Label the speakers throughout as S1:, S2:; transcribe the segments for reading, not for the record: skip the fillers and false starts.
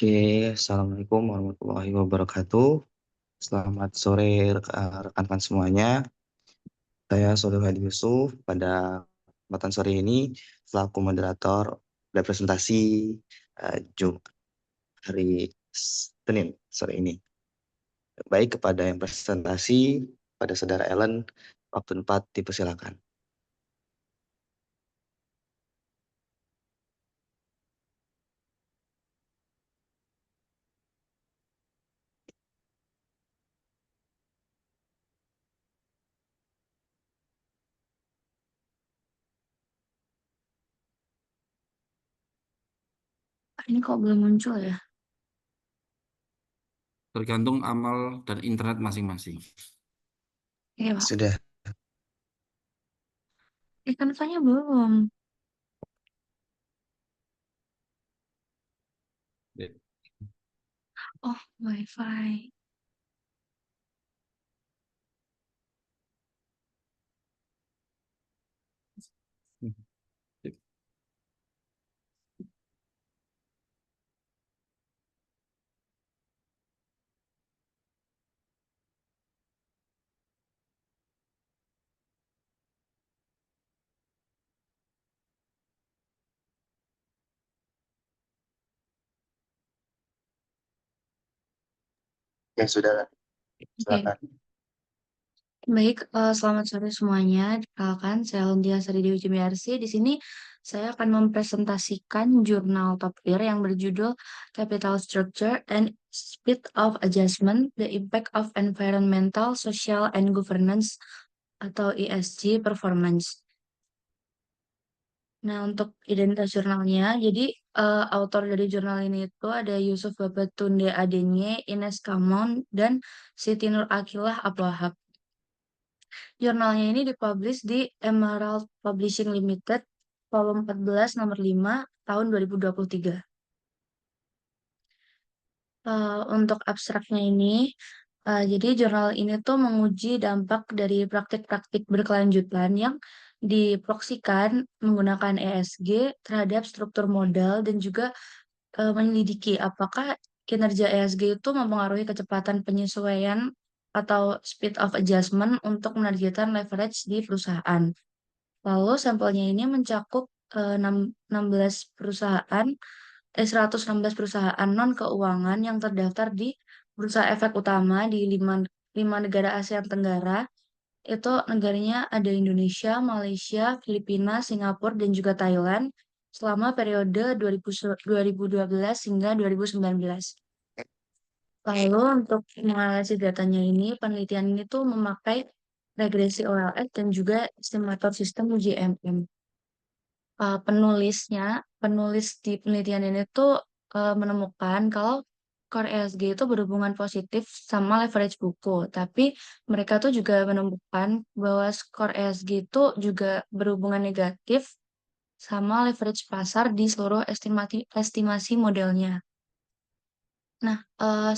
S1: Oke, Assalamualaikum warahmatullahi wabarakatuh. Selamat sore rekan-rekan semuanya. Saya Sodul Hadi Yusuf. Pada kesempatan sore ini, selaku moderator representasi Jumat hari Senin sore ini. Baik kepada yang presentasi, pada saudara Ellen, waktu 4 dipersilakan.
S2: Ini kok belum muncul ya?
S3: Tergantung amal dan internet masing-masing.
S2: Iya, Pak.
S1: Sudah,
S2: Kan saya belum.
S3: Ya.
S2: Oh, wifi.
S1: ya sudah,
S2: Oke,
S1: silakan.
S2: baik. Selamat sore semuanya. Perkenalkan, saya Lundia Sari Dewi Jumiarsi. Di sini saya akan mempresentasikan jurnal top tier yang berjudul Capital Structure and Speed of Adjustment: The Impact of Environmental, Social, and Governance atau ESG Performance. Nah, untuk identitas jurnalnya, jadi autor dari jurnal ini itu ada Yusuf Babatunde Adenye, Ines Kamon, dan Siti Nur Akilah Abwahab. Jurnalnya ini dipublish di Emerald Publishing Limited, volume 14, nomor 5, tahun 2023. Untuk abstraknya ini, jadi jurnal ini tuh menguji dampak dari praktik-praktik berkelanjutan yang diproksikan menggunakan ESG terhadap struktur modal dan juga menyelidiki apakah kinerja ESG itu mempengaruhi kecepatan penyesuaian atau speed of adjustment untuk menargetkan leverage di perusahaan. Lalu sampelnya ini mencakup 16 perusahaan, 116 perusahaan non-keuangan yang terdaftar di Bursa Efek Utama di lima negara ASEAN Tenggara. Itu negaranya ada Indonesia, Malaysia, Filipina, Singapura, dan juga Thailand selama periode 2012 hingga 2019. Lalu untuk menganalisis datanya ini, penelitian ini tuh memakai regresi OLS dan juga estimator sistem UJMM. Penulis di penelitian ini tuh menemukan kalau core ESG itu berhubungan positif sama leverage buku, tapi mereka tuh juga menemukan bahwa skor ESG itu juga berhubungan negatif sama leverage pasar di seluruh estimasi modelnya. Nah,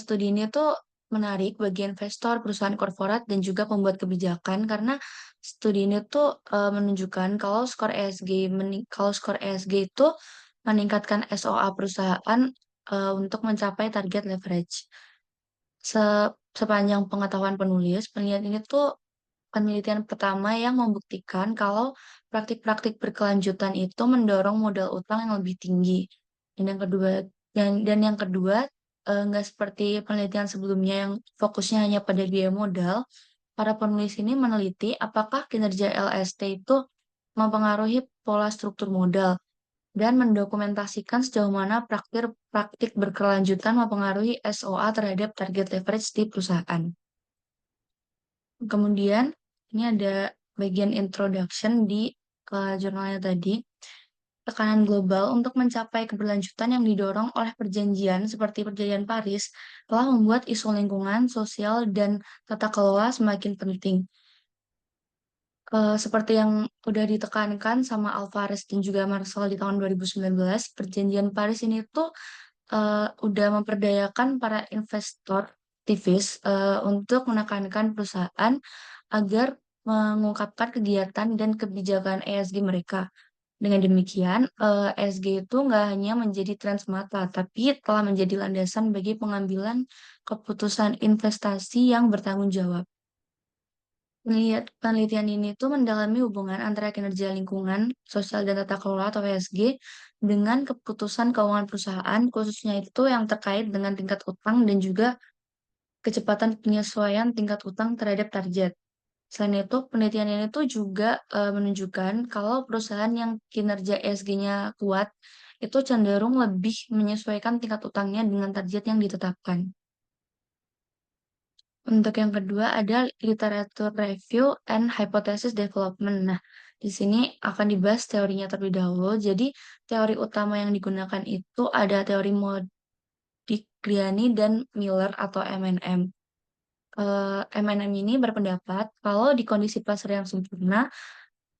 S2: studi ini tuh menarik bagi investor, perusahaan korporat, dan juga pembuat kebijakan karena studi ini tuh menunjukkan kalau skor ESG itu meningkatkan SOA perusahaan untuk mencapai target leverage. Sepanjang pengetahuan penulis, penelitian ini tuh penelitian pertama yang membuktikan kalau praktik-praktik berkelanjutan itu mendorong modal utang yang lebih tinggi. Dan yang kedua, yang kedua, nggak seperti penelitian sebelumnya yang fokusnya hanya pada biaya modal. Para penulis ini meneliti apakah kinerja LST itu mempengaruhi pola struktur modal dan mendokumentasikan sejauh mana praktik praktik berkelanjutan mempengaruhi SOA terhadap target leverage di perusahaan. Kemudian ini ada bagian introduction di jurnalnya tadi. Tekanan global untuk mencapai keberlanjutan yang didorong oleh perjanjian seperti Perjanjian Paris telah membuat isu lingkungan, sosial, dan tata kelola semakin penting. Seperti yang udah ditekankan sama Alvarez dan juga Marshall di tahun 2019, Perjanjian Paris ini tuh udah memperdayakan para investor aktivis untuk menekankan perusahaan agar mengungkapkan kegiatan dan kebijakan ESG mereka. Dengan demikian, ESG itu nggak hanya menjadi tren semata, tapi telah menjadi landasan bagi pengambilan keputusan investasi yang bertanggung jawab. Penelitian ini tuh mendalami hubungan antara kinerja lingkungan, sosial, dan tata kelola atau ESG dengan keputusan keuangan perusahaan, khususnya itu yang terkait dengan tingkat utang dan juga kecepatan penyesuaian tingkat utang terhadap target. Selain itu, penelitian ini tuh juga menunjukkan kalau perusahaan yang kinerja ESG-nya kuat itu cenderung lebih menyesuaikan tingkat utangnya dengan target yang ditetapkan. Untuk yang kedua ada literature review and hypothesis development. Nah, di sini akan dibahas teorinya terlebih dahulu. Jadi, teori utama yang digunakan itu ada teori Modigliani dan Miller atau MNM. MNM ini berpendapat kalau di kondisi pasar yang sempurna,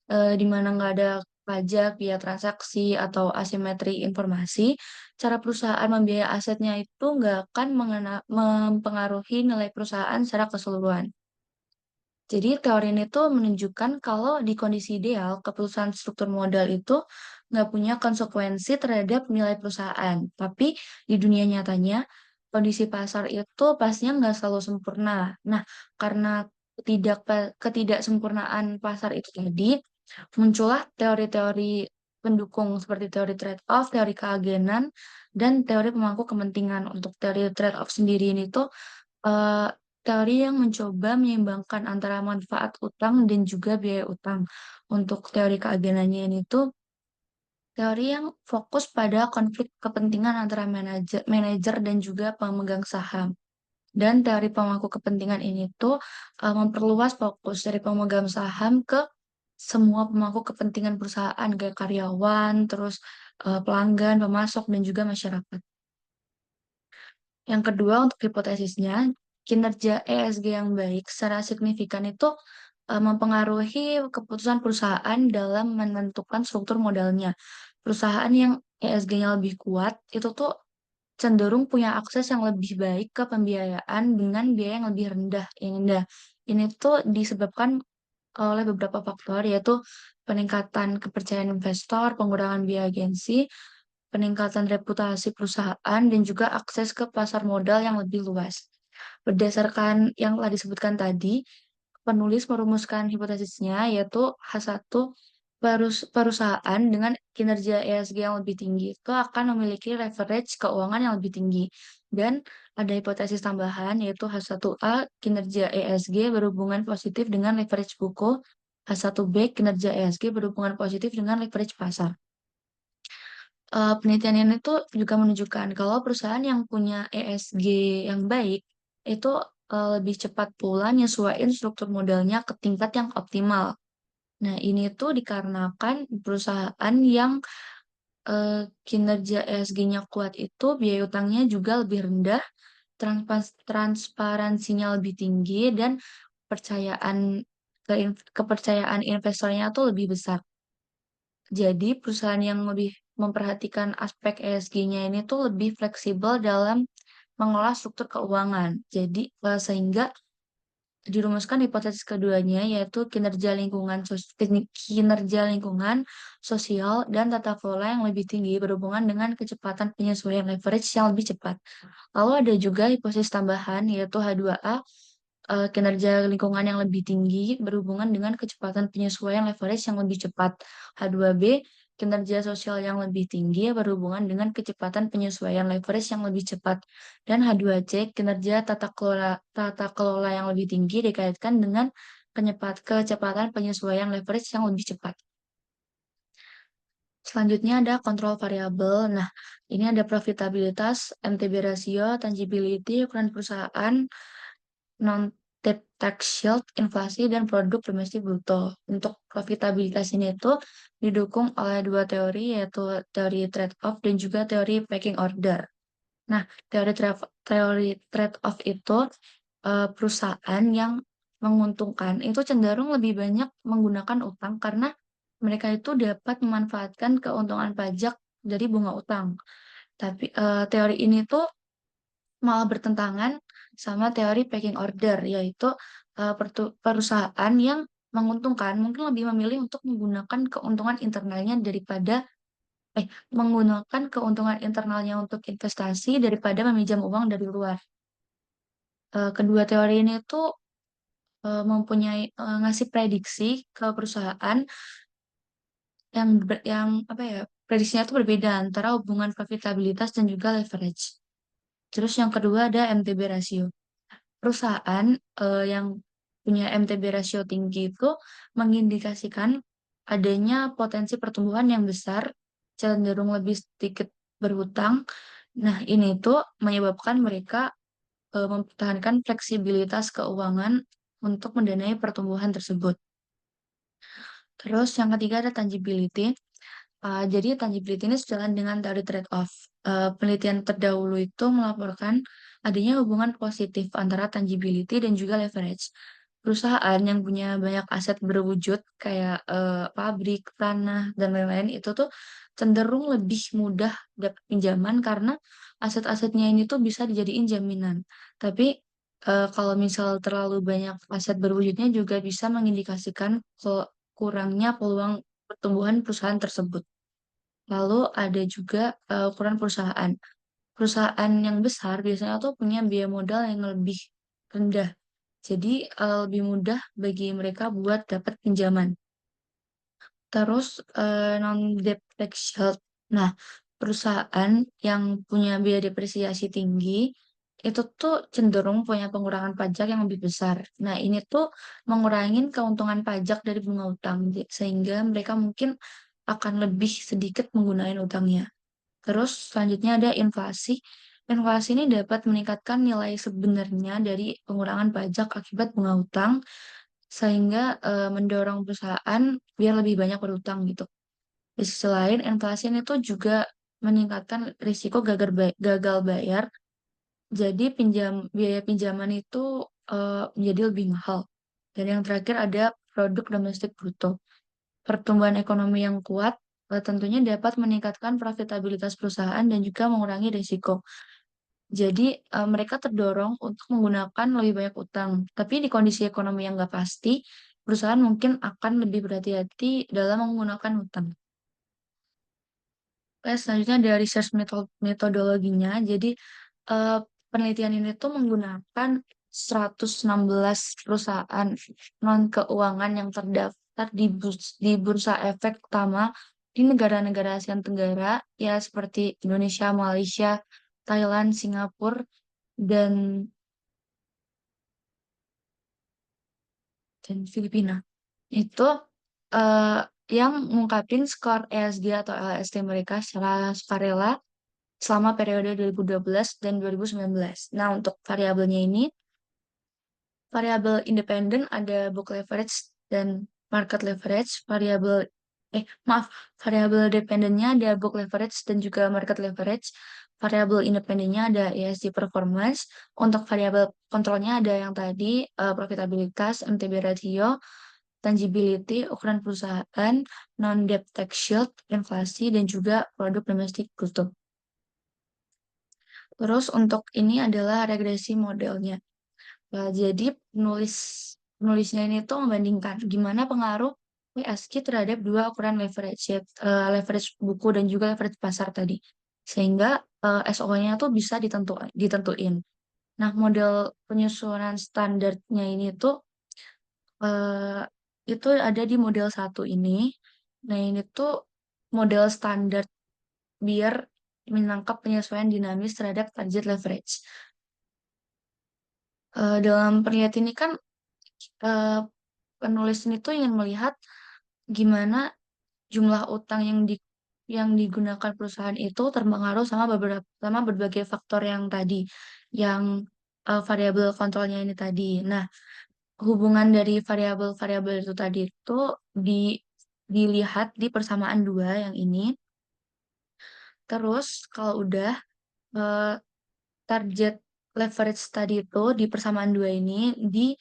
S2: di mana nggak ada pajak, biaya transaksi, atau asimetri informasi, cara perusahaan membiayai asetnya itu nggak akan mempengaruhi nilai perusahaan secara keseluruhan. Jadi teori ini tuh menunjukkan kalau di kondisi ideal, keputusan struktur modal itu nggak punya konsekuensi terhadap nilai perusahaan. Tapi di dunia nyatanya, kondisi pasar itu pastinya nggak selalu sempurna. Nah, karena ketidaksempurnaan pasar itu tadi, muncullah teori-teori pendukung seperti teori trade-off, teori keagenan, dan teori pemangku kepentingan. Untuk teori trade-off sendiri ini tuh eh, teori yang mencoba menyeimbangkan antara manfaat utang dan juga biaya utang. Untuk teori keagenannya ini tuh teori yang fokus pada konflik kepentingan antara manajer dan juga pemegang saham. Dan teori pemangku kepentingan ini tuh memperluas fokus dari pemegang saham ke semua pemangku kepentingan perusahaan kayak karyawan, terus pelanggan, pemasok, dan juga masyarakat. Yang kedua, untuk hipotesisnya, kinerja ESG yang baik secara signifikan itu mempengaruhi keputusan perusahaan dalam menentukan struktur modalnya. Perusahaan yang ESG-nya lebih kuat itu tuh cenderung punya akses yang lebih baik ke pembiayaan dengan biaya yang lebih rendah. Ini tuh disebabkan oleh beberapa faktor, yaitu peningkatan kepercayaan investor, pengurangan biaya agensi, peningkatan reputasi perusahaan, dan juga akses ke pasar modal yang lebih luas. Berdasarkan yang telah disebutkan tadi, penulis merumuskan hipotesisnya yaitu H1 perusahaan dengan kinerja ESG yang lebih tinggi itu akan memiliki leverage keuangan yang lebih tinggi. Dan ada hipotesis tambahan yaitu H1A kinerja ESG berhubungan positif dengan leverage buku, H1B kinerja ESG berhubungan positif dengan leverage pasar. Penelitian ini tuh juga menunjukkan kalau perusahaan yang punya ESG yang baik itu lebih cepat pula nyesuaiin struktur modalnya ke tingkat yang optimal. Nah, ini tuh dikarenakan perusahaan yang kinerja ESG-nya kuat itu biaya utangnya juga lebih rendah, transparansinya lebih tinggi, dan kepercayaan kepercayaan investornya tuh lebih besar. Jadi perusahaan yang lebih memperhatikan aspek ESG-nya ini tuh lebih fleksibel dalam mengolah struktur keuangan. Jadi sehingga dirumuskan hipotesis keduanya yaitu kinerja lingkungan sosial dan tata kelola yang lebih tinggi berhubungan dengan kecepatan penyesuaian leverage yang lebih cepat. Lalu ada juga hipotesis tambahan yaitu H2A kinerja lingkungan yang lebih tinggi berhubungan dengan kecepatan penyesuaian leverage yang lebih cepat. H2B kinerja sosial yang lebih tinggi berhubungan dengan kecepatan penyesuaian leverage yang lebih cepat. Dan H2C kinerja tata kelola yang lebih tinggi dikaitkan dengan kecepatan penyesuaian leverage yang lebih cepat. Selanjutnya ada kontrol variabel. Nah, ini ada profitabilitas, MTB ratio, tangibility, ukuran perusahaan, non-tip tax shield, inflasi, dan produk domestik bruto. Untuk profitabilitas ini itu didukung oleh dua teori, yaitu teori trade-off dan juga teori pecking order. Nah, teori trade-off itu perusahaan yang menguntungkan itu cenderung lebih banyak menggunakan utang karena mereka itu dapat memanfaatkan keuntungan pajak dari bunga utang. Tapi teori ini tuh malah bertentangan sama teori pecking order, yaitu perusahaan yang menguntungkan, mungkin lebih memilih untuk menggunakan keuntungan internalnya daripada menggunakan keuntungan internalnya untuk investasi daripada meminjam uang dari luar. Kedua teori ini tuh mempunyai ngasih prediksi ke perusahaan yang apa ya, prediksinya itu berbeda antara hubungan profitabilitas dan juga leverage. Terus yang kedua ada MTB ratio. Perusahaan yang punya MTB ratio tinggi itu mengindikasikan adanya potensi pertumbuhan yang besar, cenderung lebih sedikit berhutang. Nah, ini tuh menyebabkan mereka mempertahankan fleksibilitas keuangan untuk mendanai pertumbuhan tersebut. Terus yang ketiga ada tangibility. Jadi tangibility ini sejalan dengan teori trade-off. Penelitian terdahulu itu melaporkan adanya hubungan positif antara tangibility dan juga leverage. Perusahaan yang punya banyak aset berwujud kayak pabrik, tanah, dan lain-lain itu tuh cenderung lebih mudah dapat pinjaman karena aset-asetnya ini tuh bisa dijadiin jaminan. Tapi kalau misal terlalu banyak aset berwujudnya juga bisa mengindikasikan kurangnya peluang pertumbuhan perusahaan tersebut. Lalu ada juga ukuran perusahaan. Perusahaan yang besar biasanya tuh punya biaya modal yang lebih rendah. Jadi lebih mudah bagi mereka buat dapat pinjaman. Terus non-debt tax shield. Nah, perusahaan yang punya biaya depresiasi tinggi itu tuh cenderung punya pengurangan pajak yang lebih besar. Nah, ini tuh mengurangi keuntungan pajak dari bunga utang sehingga mereka mungkin akan lebih sedikit menggunakan utangnya. Terus selanjutnya ada inflasi. Inflasi ini dapat meningkatkan nilai sebenarnya dari pengurangan pajak akibat bunga utang sehingga mendorong perusahaan biar lebih banyak berutang gitu. Di sisi lain, inflasi ini tuh juga meningkatkan risiko gagal bayar. Jadi biaya pinjaman itu menjadi lebih mahal. Dan yang terakhir ada produk domestik bruto. Pertumbuhan ekonomi yang kuat tentunya dapat meningkatkan profitabilitas perusahaan dan juga mengurangi risiko. Jadi mereka terdorong untuk menggunakan lebih banyak utang. Tapi di kondisi ekonomi yang nggak pasti, perusahaan mungkin akan lebih berhati-hati dalam menggunakan utang. Oke, selanjutnya ada research metodologinya. Jadi eh, penelitian ini tuh menggunakan 116 perusahaan non keuangan yang terdaftar di bursa efek utama di negara-negara ASEAN Tenggara, ya seperti Indonesia, Malaysia, Thailand, Singapura, dan Filipina. Itu eh, yang ngungkapin skor ESG atau LST mereka secara sukarela selama periode 2012 dan 2019. Nah, untuk variabelnya ini, variabel independen ada book leverage dan market leverage. Maaf, variabel dependennya ada book leverage dan juga market leverage. Variabel independennya ada ESG performance. Untuk variabel kontrolnya ada yang tadi, profitabilitas, MTB ratio, tangibility, ukuran perusahaan, non-debt tax shield, inflasi, dan juga produk domestik bruto. Terus untuk ini adalah regresi modelnya. Jadi penulisnya ini tuh membandingkan gimana pengaruh WSQ terhadap dua ukuran leverage, leverage buku dan juga leverage pasar tadi. Sehingga SO-nya tuh bisa ditentuin. Nah, model penyusunan standarnya ini tuh eh, itu ada di model satu ini. Nah, ini tuh model standar biar menangkap penyesuaian dinamis terhadap target leverage. Dalam penelitian ini kan eh, penulis ini tuh ingin melihat gimana jumlah utang yang digunakan perusahaan itu terpengaruh sama berbagai faktor yang tadi, yang variabel kontrolnya ini tadi. Nah, hubungan dari variabel-variabel itu tadi itu di, dilihat di persamaan dua yang ini. Terus kalau udah eh, target leverage tadi itu di persamaan dua ini di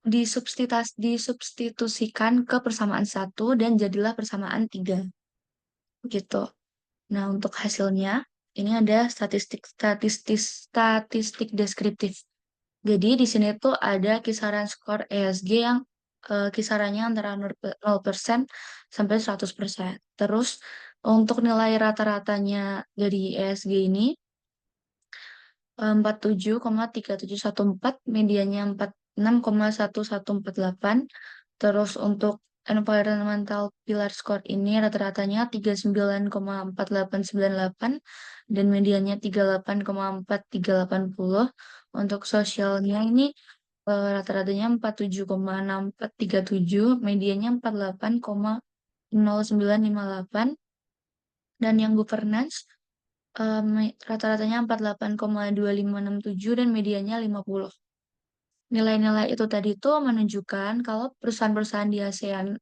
S2: disubstitusikan ke persamaan satu dan jadilah persamaan tiga gitu. Nah, untuk hasilnya ini ada statistik statistik statistik deskriptif. Jadi di sini tuh ada kisaran skor ESG yang kisarannya antara 0% sampai 100%. Terus untuk nilai rata-ratanya dari ESG ini 47,3714, medianya 46,1148. Terus untuk environmental pillar score ini rata-ratanya 39,4898 dan medianya 38,4380. Untuk sosialnya ini rata-ratanya 47,6437, medianya 48,0958 dan yang governance rata-ratanya 48,2567 dan medianya 50. Nilai-nilai itu tadi tuh menunjukkan kalau perusahaan-perusahaan di ASEAN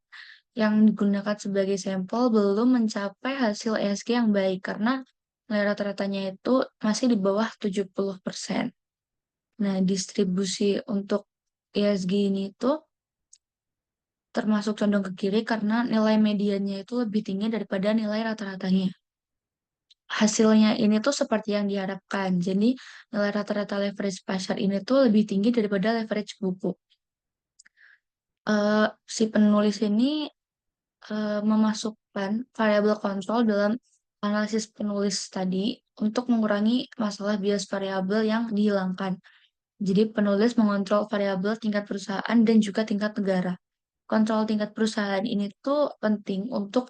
S2: yang digunakan sebagai sampel belum mencapai hasil ESG yang baik karena nilai rata-ratanya itu masih di bawah 70%. Nah, distribusi untuk ESG ini tuh termasuk condong ke kiri karena nilai mediannya itu lebih tinggi daripada nilai rata-ratanya. Hasilnya ini tuh seperti yang diharapkan. Jadi, nilai rata-rata leverage pasar ini tuh lebih tinggi daripada leverage buku. Si penulis ini memasukkan variabel kontrol dalam analisis penulis tadi untuk mengurangi masalah bias variabel yang dihilangkan. Jadi, penulis mengontrol variabel tingkat perusahaan dan juga tingkat negara. Kontrol tingkat perusahaan ini tuh penting untuk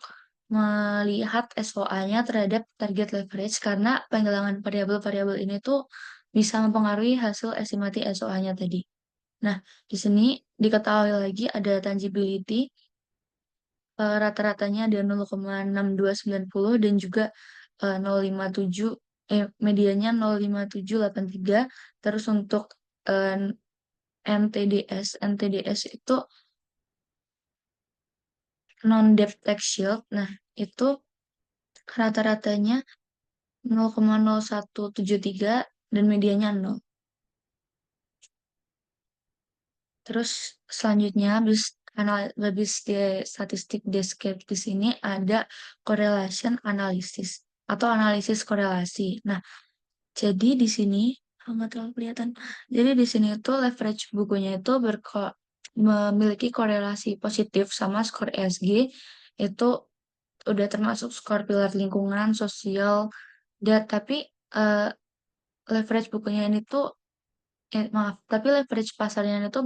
S2: melihat SOA-nya terhadap target leverage karena penghilangan variabel-variabel ini tuh bisa mempengaruhi hasil estimasi SOA-nya tadi. Nah, di sini diketahui lagi ada tangibility rata-ratanya ada 0,6290 dan juga 057 medianya 05783. Terus untuk eh, NTDS itu non debt tax shield. Nah, itu rata-ratanya 0,0173 dan medianya 0. Terus selanjutnya habis di statistik deskripsi di sini ada correlation analysis atau analisis korelasi. Nah, jadi di sini nggak terlalu kelihatan. Jadi di sini itu leverage bukunya itu memiliki korelasi positif sama skor ESG itu udah termasuk skor pilar lingkungan, sosial, dan tapi eh, leverage bukunya ini tuh maaf, tapi leverage pasarnya itu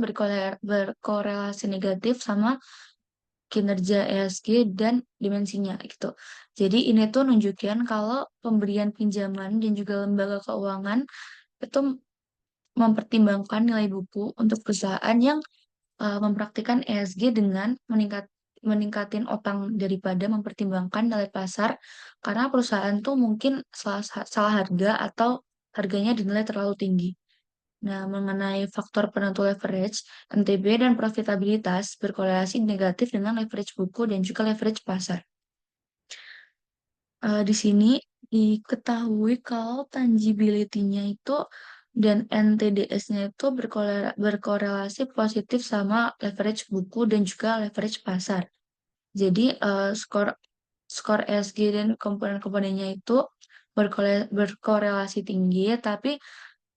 S2: berkorelasi negatif sama kinerja ESG dan dimensinya gitu. Jadi ini tuh nunjukin kalau pemberian pinjaman dan juga lembaga keuangan itu mempertimbangkan nilai buku untuk perusahaan yang mempraktikkan ESG dengan meningkatin utang daripada mempertimbangkan nilai pasar karena perusahaan tuh mungkin salah harga atau harganya dinilai terlalu tinggi. Nah, mengenai faktor penentu leverage, NTB dan profitabilitas berkorelasi negatif dengan leverage buku dan juga leverage pasar. Di sini diketahui kalau tangibility-nya itu dan NTDS-nya itu berkorelasi positif sama leverage buku dan juga leverage pasar. Jadi skor ESG dan komponen-komponennya itu berkorelasi tinggi, tapi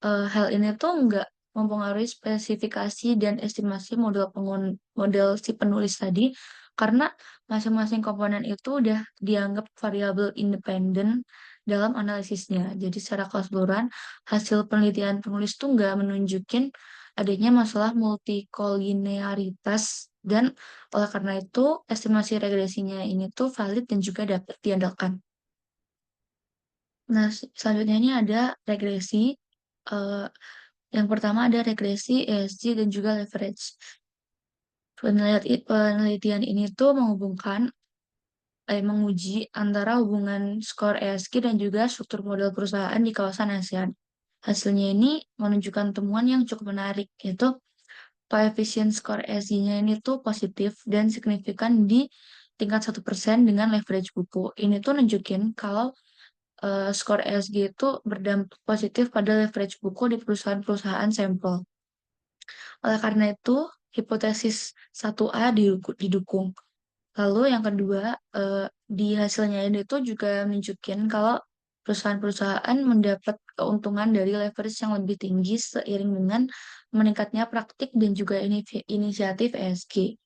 S2: hal ini tuh nggak mempengaruhi spesifikasi dan estimasi model si penulis tadi karena masing-masing komponen itu udah dianggap variabel independen dalam analisisnya. Jadi secara keseluruhan hasil penelitian penulis tuh nggak menunjukin adanya masalah multikolinearitas dan oleh karena itu estimasi regresinya ini tuh valid dan juga dapat diandalkan. Nah, selanjutnya ini ada regresi. eh, yang pertama ada regresi, ESG, dan juga leverage. Penelitian ini tuh menguji antara hubungan skor ESG dan juga struktur model perusahaan di kawasan ASEAN. Hasilnya ini menunjukkan temuan yang cukup menarik, yaitu koefisien skor ESG-nya ini tuh positif dan signifikan di tingkat 1% dengan leverage buku. Ini tuh nunjukin kalau skor ESG itu berdampak positif pada leverage buku di perusahaan-perusahaan sampel. Oleh karena itu, hipotesis 1A didukung. Lalu yang kedua, di hasilnya ini tuh juga menunjukkan kalau perusahaan-perusahaan mendapat keuntungan dari leverage yang lebih tinggi seiring dengan meningkatnya praktik dan juga inisiatif ESG.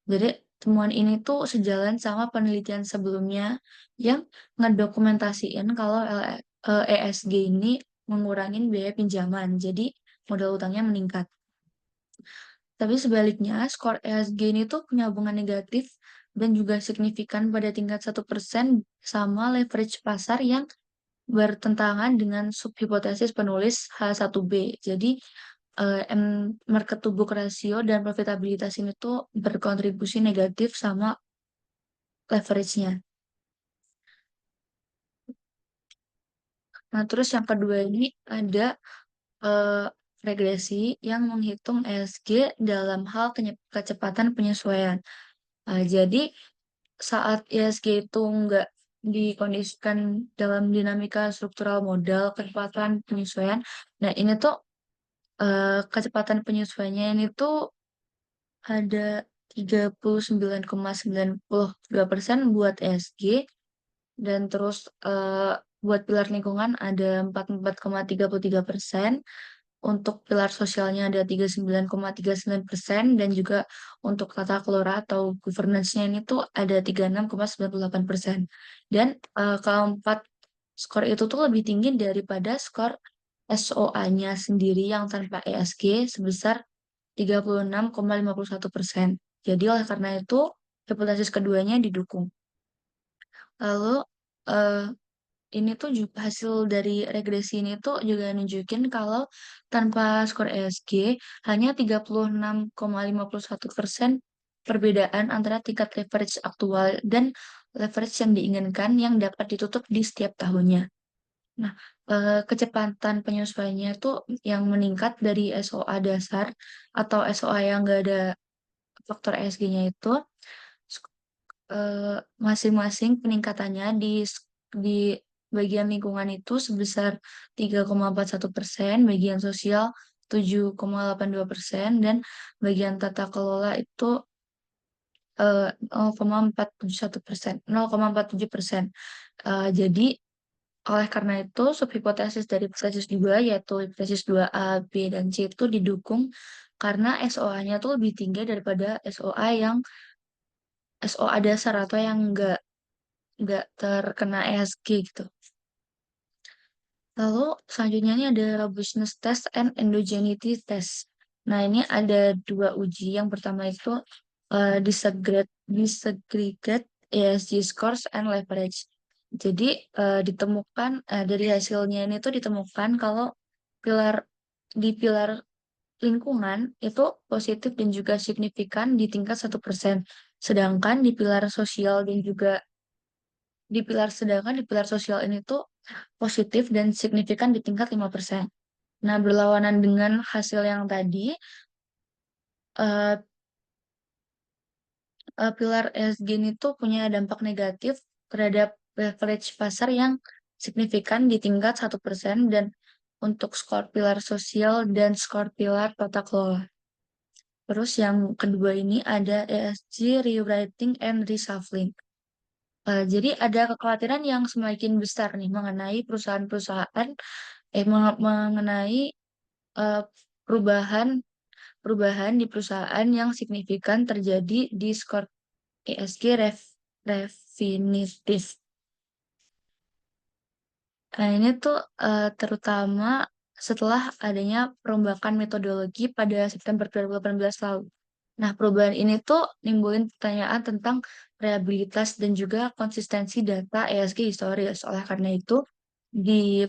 S2: Jadi temuan ini tuh sejalan sama penelitian sebelumnya yang ngedokumentasiin kalau ESG ini mengurangi biaya pinjaman, jadi modal utangnya meningkat. Tapi sebaliknya, skor ESG ini tuh punya hubungan negatif dan juga signifikan pada tingkat 1% sama leverage pasar yang bertentangan dengan subhipotesis penulis H1B. Jadi, market to book ratio dan profitabilitas ini tuh berkontribusi negatif sama leverage-nya. Nah, terus yang kedua ini ada eh, regresi yang menghitung ESG dalam hal kecepatan penyesuaian. Jadi saat ESG itu nggak dikondisikan dalam dinamika struktural modal, kecepatan penyesuaian. Nah, ini tuh kecepatan penyesuaiannya ini tuh ada 39,92% buat ESG dan terus buat pilar lingkungan ada 44,33%. Untuk pilar sosialnya ada 39,39% dan juga untuk tata kelola atau governance-nya ini tuh ada 36,98%. Dan keempat skor itu tuh lebih tinggi daripada skor SOA-nya sendiri yang tanpa ESG sebesar 36,51%. Jadi oleh karena itu hipotesis keduanya didukung. Lalu eh, ini tuh juga hasil dari regresi ini tuh juga nunjukin kalau tanpa skor ESG hanya 36,51% perbedaan antara tingkat leverage aktual dan leverage yang diinginkan yang dapat ditutup di setiap tahunnya. Nah, kecepatan penyesuaiannya tuh yang meningkat dari SOA dasar atau SOA yang nggak ada faktor ESG-nya itu masing-masing peningkatannya di bagian lingkungan itu sebesar 3,41%, bagian sosial 7,82%, dan bagian tata kelola itu 0,471%, 0,47%. Jadi oleh karena itu subhipotesis dari hipotesis 2 yaitu hipotesis 2A, B, dan C itu didukung karena SOA-nya tuh lebih tinggi daripada SOA dasar atau yang nggak terkena ESG gitu. Lalu selanjutnya ini ada robustness test and endogeneity test. Nah, ini ada dua uji. Yang pertama itu disaggregate ESG scores and leverage. Jadi ditemukan dari hasilnya ini tuh ditemukan kalau pilar di pilar lingkungan itu positif dan juga signifikan di tingkat 1%. Sedangkan di pilar sosial dan juga sedangkan di pilar sosial ini tuh positif dan signifikan di tingkat 5%. Nah, berlawanan dengan hasil yang tadi, eh, pilar ESG ini tuh punya dampak negatif terhadap leverage pasar yang signifikan di tingkat 1% dan untuk skor pilar sosial dan skor pilar tata kelola. Terus yang kedua ini ada ESG rewriting and reshuffling. Jadi ada kekhawatiran yang semakin besar nih mengenai perusahaan-perusahaan, mengenai eh, perubahan perubahan di perusahaan yang signifikan terjadi di skor ESG definitif. Nah, ini tuh terutama setelah adanya perombakan metodologi pada September 2018 lalu. Nah, perubahan ini tuh nimbulin pertanyaan tentang reliabilitas dan juga konsistensi data ESG historis. Oleh karena itu, di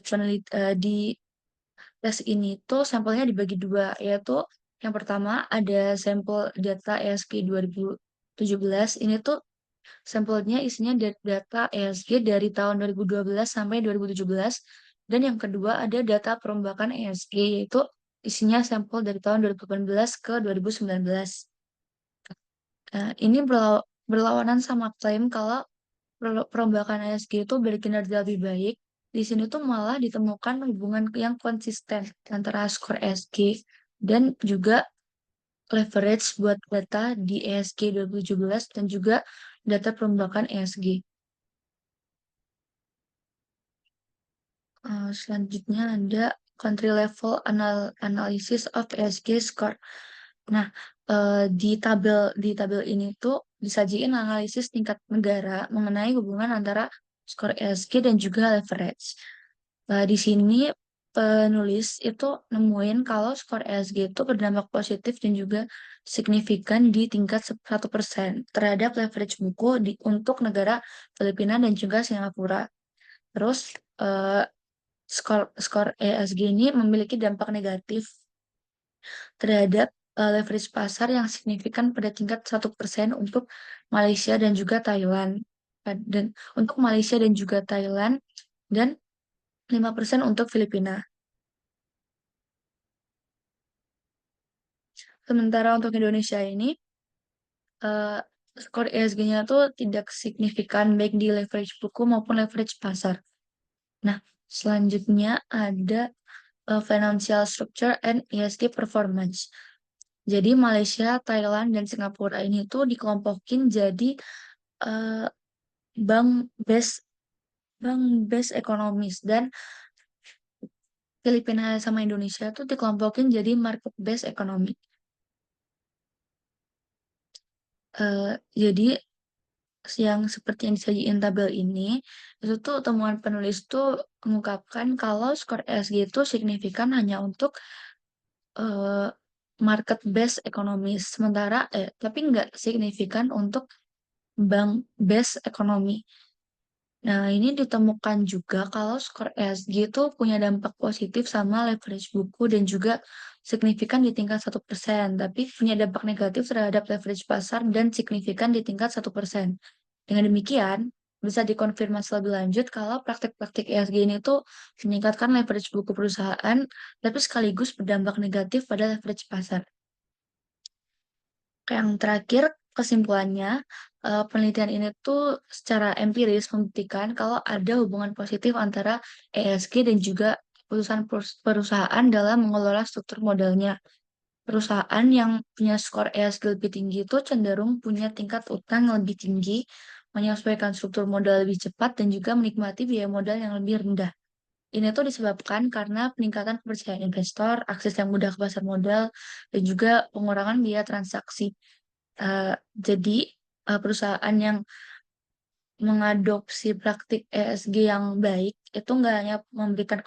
S2: tes ini tuh sampelnya dibagi dua, yaitu yang pertama ada sampel data ESG 2017. Ini tuh sampelnya isinya data ESG dari tahun 2012 sampai 2017. Dan yang kedua ada data perombakan ESG, yaitu isinya sampel dari tahun 2018 ke 2019. Ini berlawanan sama klaim kalau perombakan ESG itu berkinerja lebih baik. Di sini tuh malah ditemukan hubungan yang konsisten antara skor ESG dan juga leverage buat data di ESG 2017 dan juga data perombakan ESG. Selanjutnya ada country level analysis of ESG score. Nah, di tabel ini tuh disajiin analisis tingkat negara mengenai hubungan antara skor ESG dan juga leverage. Di sini penulis itu nemuin kalau skor ESG itu berdampak positif dan juga signifikan di tingkat 1% terhadap leverage buku untuk negara Filipina dan juga Singapura. Terus eh, skor ESG ini memiliki dampak negatif terhadap leverage pasar yang signifikan pada tingkat 1% untuk Malaysia dan juga Thailand. Dan untuk Malaysia dan juga Thailand dan 5% untuk Filipina. Sementara untuk Indonesia ini eh, skor ESG-nya tuh tidak signifikan baik di leverage buku maupun leverage pasar. Nah, selanjutnya ada financial structure and ESG performance. Jadi Malaysia, Thailand, dan Singapura ini tuh dikelompokin jadi eh, bank base bank base ekonomis dan Filipina sama Indonesia tuh dikelompokin jadi market base ekonomi. Jadi yang seperti yang disajiin tabel ini itu tuh temuan penulis tuh mengungkapkan kalau skor ESG itu signifikan hanya untuk eh, market base ekonomis sementara tapi nggak signifikan untuk bank base ekonomi. Nah, ini ditemukan juga kalau skor ESG itu punya dampak positif sama leverage buku dan juga signifikan di tingkat 1%, tapi punya dampak negatif terhadap leverage pasar dan signifikan di tingkat 1%. Dengan demikian, bisa dikonfirmasi lebih lanjut kalau praktik-praktik ESG ini tuh meningkatkan leverage buku perusahaan, tapi sekaligus berdampak negatif pada leverage pasar. Yang terakhir, kesimpulannya, penelitian ini tuh secara empiris membuktikan kalau ada hubungan positif antara ESG dan juga keputusan perusahaan dalam mengelola struktur modalnya. Perusahaan yang punya skor ESG lebih tinggi itu cenderung punya tingkat utang yang lebih tinggi, menyesuaikan struktur modal lebih cepat, dan juga menikmati biaya modal yang lebih rendah. Ini tuh disebabkan karena peningkatan kepercayaan investor, akses yang mudah ke pasar modal, dan juga pengurangan biaya transaksi. Jadi perusahaan yang mengadopsi praktik ESG yang baik itu nggak hanya memberikan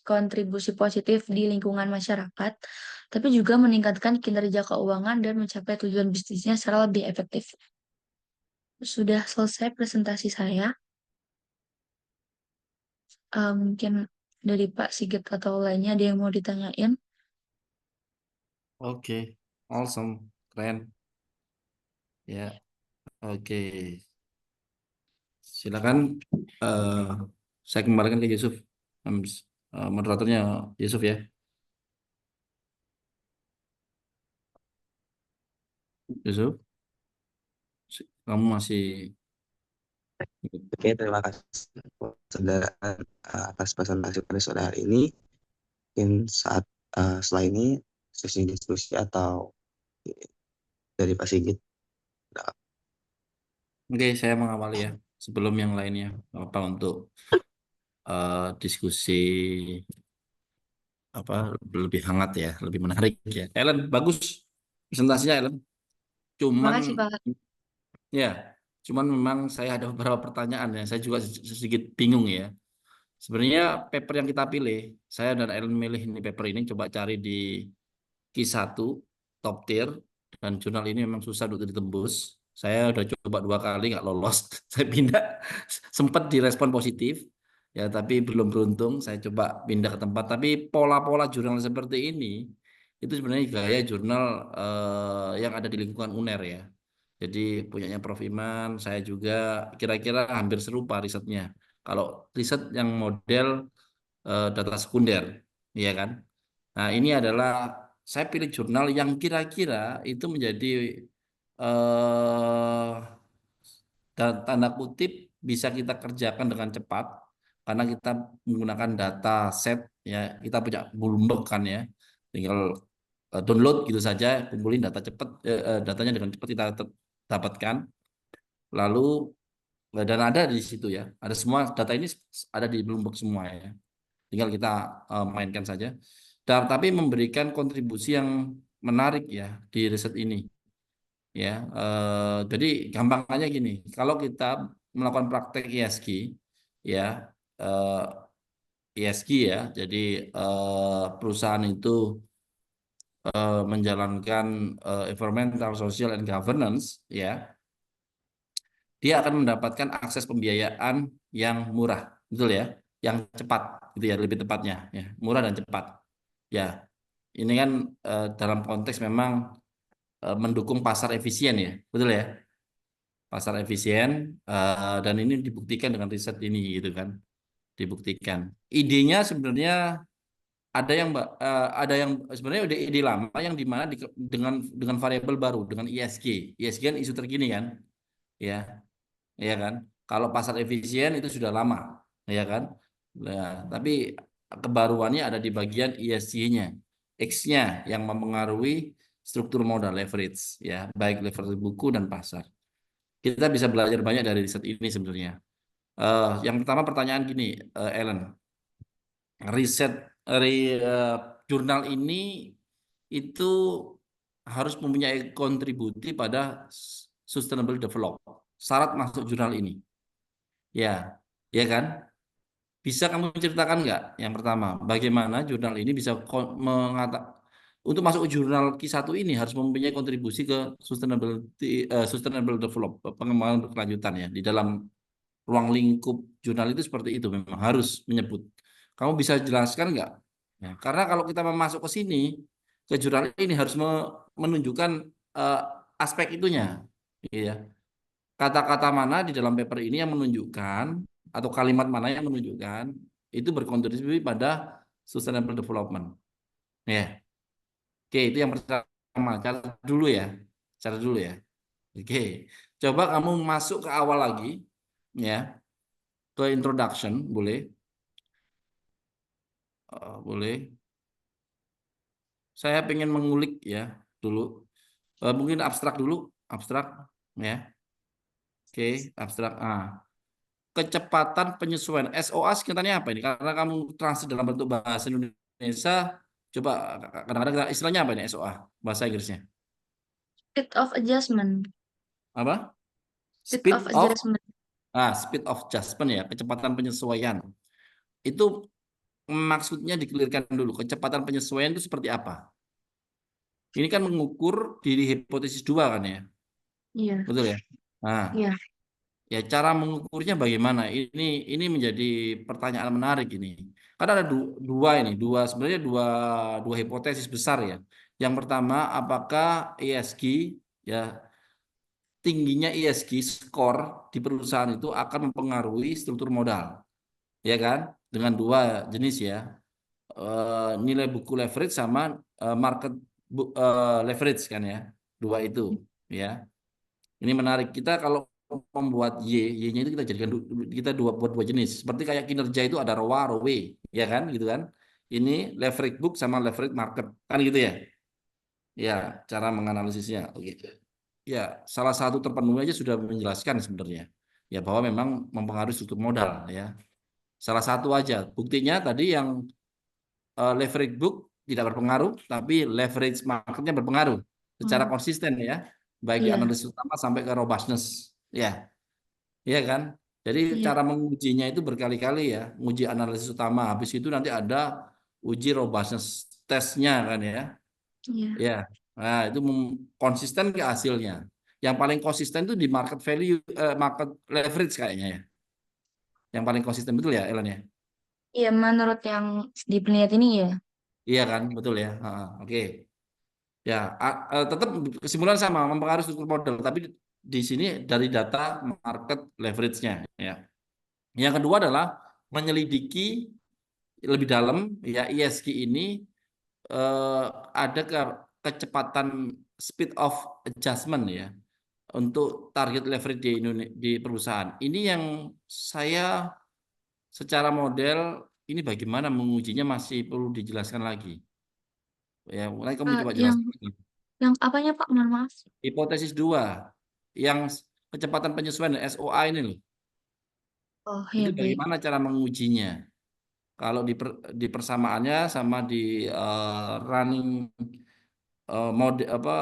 S2: kontribusi positif di lingkungan masyarakat, tapi juga meningkatkan kinerja keuangan dan mencapai tujuan bisnisnya secara lebih efektif. Sudah selesai presentasi saya. Mungkin dari Pak Sigit atau lainnya ada yang mau ditanyain.
S3: Oke, awesome, keren. Ya, oke. Silakan. eh saya kembalikan ke Yusuf. Moderatornya Yusuf ya. Yusuf, kamu masih.
S1: Oke, terima kasih saudara atas presentasi pada sore hari ini. Mungkin setelah ini sesi diskusi atau dari Pak Sigit.
S3: Oke, saya mengawali ya. Sebelum yang lainnya, apa untuk diskusi apa lebih hangat ya, lebih menarik ya. Ellen, bagus presentasinya Ellen.
S2: Terima
S3: Cuman
S2: kasih, Pak.
S3: ya, cuman memang saya ada beberapa pertanyaan ya. Saya juga sedikit bingung ya. Sebenarnya paper yang kita pilih, saya dan Ellen milih ini paper ini coba cari di Q1 top tier dan jurnal ini memang susah untuk ditembus. Saya udah coba 2 kali nggak lolos. Saya pindah, sempat direspon positif ya, tapi belum beruntung. Saya coba pindah ke tempat. Tapi pola-pola jurnal seperti ini itu sebenarnya gaya jurnal yang ada di lingkungan UNER ya. Jadi punyanya Prof Iman, saya juga kira-kira hampir serupa risetnya. Kalau riset yang model data sekunder, iya kan? Nah, ini adalah saya pilih jurnal yang kira-kira itu menjadi eh tanda kutip bisa kita kerjakan dengan cepat karena kita menggunakan data set ya, kita punya Bloomberg kan ya. Tinggal download gitu saja, kumpulin data cepat datanya dengan cepat kita dapatkan. Lalu dan ada di situ ya. Ada semua data ini ada di Bloomberg semua ya. tinggal kita mainkan saja. Tapi memberikan kontribusi yang menarik ya di riset ini. Ya, jadi gampangnya gini, kalau kita melakukan praktek ESG, ya ESG ya, jadi perusahaan itu menjalankan environmental, social, and governance, ya, dia akan mendapatkan akses pembiayaan yang murah, betul ya, yang cepat, gitu ya, lebih tepatnya, ya, murah dan cepat, ya. Ini kan dalam konteks memang mendukung pasar efisien ya, betul ya, pasar efisien, dan ini dibuktikan dengan riset ini, gitu kan, dibuktikan. Idenya sebenarnya ada yang sebenarnya udah ide lama yang dimana dengan variabel baru dengan ESG. ESG kan isu terkini kan, ya, ya kan. Kalau pasar efisien itu sudah lama, ya kan. Nah, tapi kebaruannya ada di bagian ESG-nya, X-nya yang mempengaruhi struktur modal leverage, ya, baik leverage buku dan pasar. Kita bisa belajar banyak dari riset ini sebenarnya. Yang pertama pertanyaan gini, Ellen, riset jurnal ini itu harus mempunyai kontribusi pada sustainable development. Syarat masuk jurnal ini, ya, ya kan? Bisa kamu ceritakan nggak? Yang pertama, bagaimana jurnal ini bisa untuk masuk ke jurnal Q1 ini harus mempunyai kontribusi ke sustainable development, pengembangan berkelanjutan ya di dalam ruang lingkup jurnal itu seperti itu memang harus menyebut. Kamu bisa jelaskan nggak? Ya, karena kalau kita masuk ke sini ke jurnal ini harus menunjukkan eh, aspek itunya, ya. Kata-kata mana di dalam paper ini yang menunjukkan atau kalimat mana yang menunjukkan itu berkontribusi pada sustainable development. Ya, oke itu yang pertama. Cara dulu ya, cara dulu ya. Oke, coba kamu masuk ke awal lagi, ya, ke introduction, boleh? Boleh. Saya pengen mengulik ya dulu. Mungkin abstrak dulu, abstrak, ya. Oke, abstrak. Kecepatan penyesuaian SOA singkatannya apa ini? Karena kamu translate dalam bentuk bahasa Indonesia, coba kadang-kadang istilahnya apa ini SOA bahasa Inggrisnya?
S2: Speed of adjustment.
S3: Apa?
S2: Speed of adjustment.
S3: Speed of adjustment ya, kecepatan penyesuaian. Itu maksudnya dikelirkan dulu. Kecepatan penyesuaian itu seperti apa? Ini kan mengukur diri hipotesis 2 kan ya?
S2: Iya.
S3: Betul ya? Nah,
S2: Iya.
S3: ya cara mengukurnya bagaimana? Ini menjadi pertanyaan menarik ini. Karena ada dua ini, sebenarnya dua hipotesis besar ya. Yang pertama, apakah ESG ya tingginya ESG skor di perusahaan itu akan mempengaruhi struktur modal, ya kan? Dengan dua jenis ya, nilai buku leverage sama market leverage kan ya, dua itu ya. Ini menarik. Kita kalau membuat Y-nya itu kita jadikan kita buat dua jenis. Seperti kayak kinerja itu ada ROA, ROE, ya kan, gitu kan. Ini leverage book sama leverage market, kan gitu ya. Ya, cara menganalisisnya. Oke. Ya, salah satu terpenuhi aja sudah menjelaskan sebenarnya. Ya, bahwa memang mempengaruhi struktur modal ya. Salah satu aja. Buktinya tadi yang leverage book tidak berpengaruh, tapi leverage marketnya berpengaruh secara konsisten ya, baik di
S2: Iya.
S3: analisis utama sampai ke robustness, ya, iya kan? Jadi
S2: Iya.
S3: cara mengujinya itu berkali-kali ya, uji analisis utama, habis itu nanti ada uji robustness tesnya kan ya,
S2: Iya.
S3: ya, nah itu konsisten ke hasilnya. Yang paling konsisten itu di market value, market leverage kayaknya ya, yang paling konsisten betul ya, Ellen ya?
S2: Iya, menurut yang di penelitian ini ya.
S3: Iya kan, betul ya. Oke. Ya, tetap kesimpulan sama mempengaruhi struktur modal, tapi di sini dari data market leverage-nya ya. Yang kedua adalah menyelidiki lebih dalam ya ESG ini eh, ada kecepatan speed of adjustment ya untuk target leverage di di perusahaan. Ini yang saya secara model ini bagaimana mengujinya masih perlu dijelaskan lagi. Ya, mulai kamu coba
S2: Yang
S3: jelaskan lagi.
S2: apanya Pak? Mohon maaf.
S3: Hipotesis 2 yang kecepatan penyesuaian SOA ini loh.
S2: Oh
S3: Itu
S2: ya baik.
S3: bagaimana cara mengujinya? Kalau di persamaannya sama di running mode apa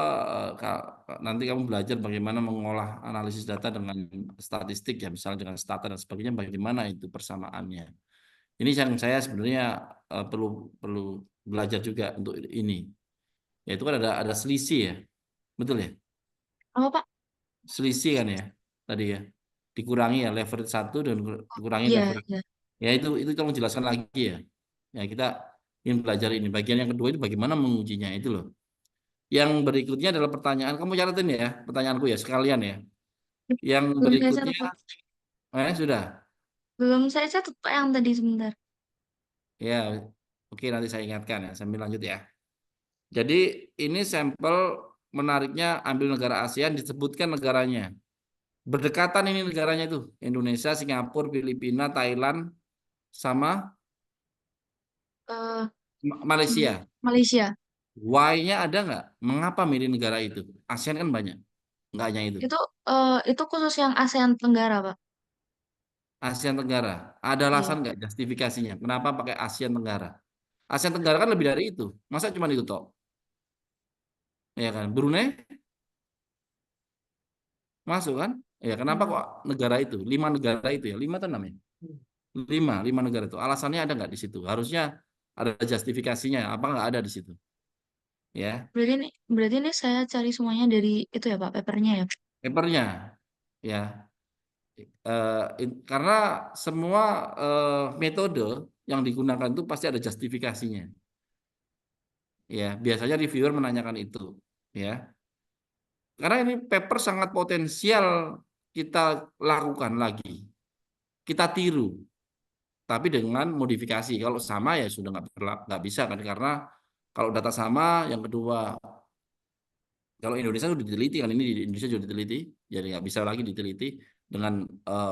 S3: nanti kamu belajar bagaimana mengolah analisis data dengan statistik ya, misalnya dengan stata dan sebagainya, bagaimana itu persamaannya. Ini yang saya sebenarnya perlu perlu belajar juga untuk ini. Ya itu kan ada selisih ya, betul ya?
S2: Apa Pak?
S3: Selisih kan ya tadi ya. Dikurangi ya leverage 1 dan dikurangi
S2: Iya,
S3: leverage.
S2: iya.
S3: Ya itu tolong jelaskan lagi ya. Ya kita ingin belajar ini. Bagian yang kedua itu bagaimana mengujinya itu loh. Yang berikutnya adalah pertanyaan. Kamu caratin ya pertanyaanku ya sekalian ya. Yang
S2: Belum saya
S3: berikutnya,
S2: catat Pak.
S3: sudah.
S2: Belum saya catat Pak yang tadi sebentar.
S3: Ya, oke nanti saya ingatkan ya. Sambil lanjut ya. Jadi ini sampel menariknya ambil negara ASEAN disebutkan negaranya. Berdekatan ini negaranya itu. Indonesia, Singapura, Filipina, Thailand, sama
S2: Eh,
S3: Malaysia.
S2: Malaysia.
S3: Why-nya ada nggak? Mengapa milih negara itu? ASEAN kan banyak. Nggak hanya itu.
S2: Itu khusus yang ASEAN Tenggara Pak.
S3: ASEAN Tenggara. Ada alasan
S2: Iya.
S3: nggak justifikasinya? Kenapa pakai ASEAN Tenggara? ASEAN Tenggara kan lebih dari itu. Masa cuma itu toh? Ya kan? Brunei masuk kan? Ya kenapa
S2: Hmm.
S3: kok negara itu? 5 negara itu ya? 5 atau 6 ya? 5 negara itu. Alasannya ada nggak di situ? Harusnya ada justifikasinya. Apa nggak ada di situ? Ya,
S2: Berarti ini saya cari semuanya dari itu ya Pak, papernya ya.
S3: papernya. Ya, karena semua metode yang digunakan itu pasti ada justifikasinya. Ya, biasanya reviewer menanyakan itu. Ya, karena ini paper sangat potensial kita lakukan lagi, kita tiru, tapi dengan modifikasi. Kalau sama ya sudah nggak bisa kan, karena kalau data sama, yang kedua, kalau Indonesia sudah diteliti kan, ini di Indonesia sudah diteliti, jadi nggak bisa lagi diteliti dengan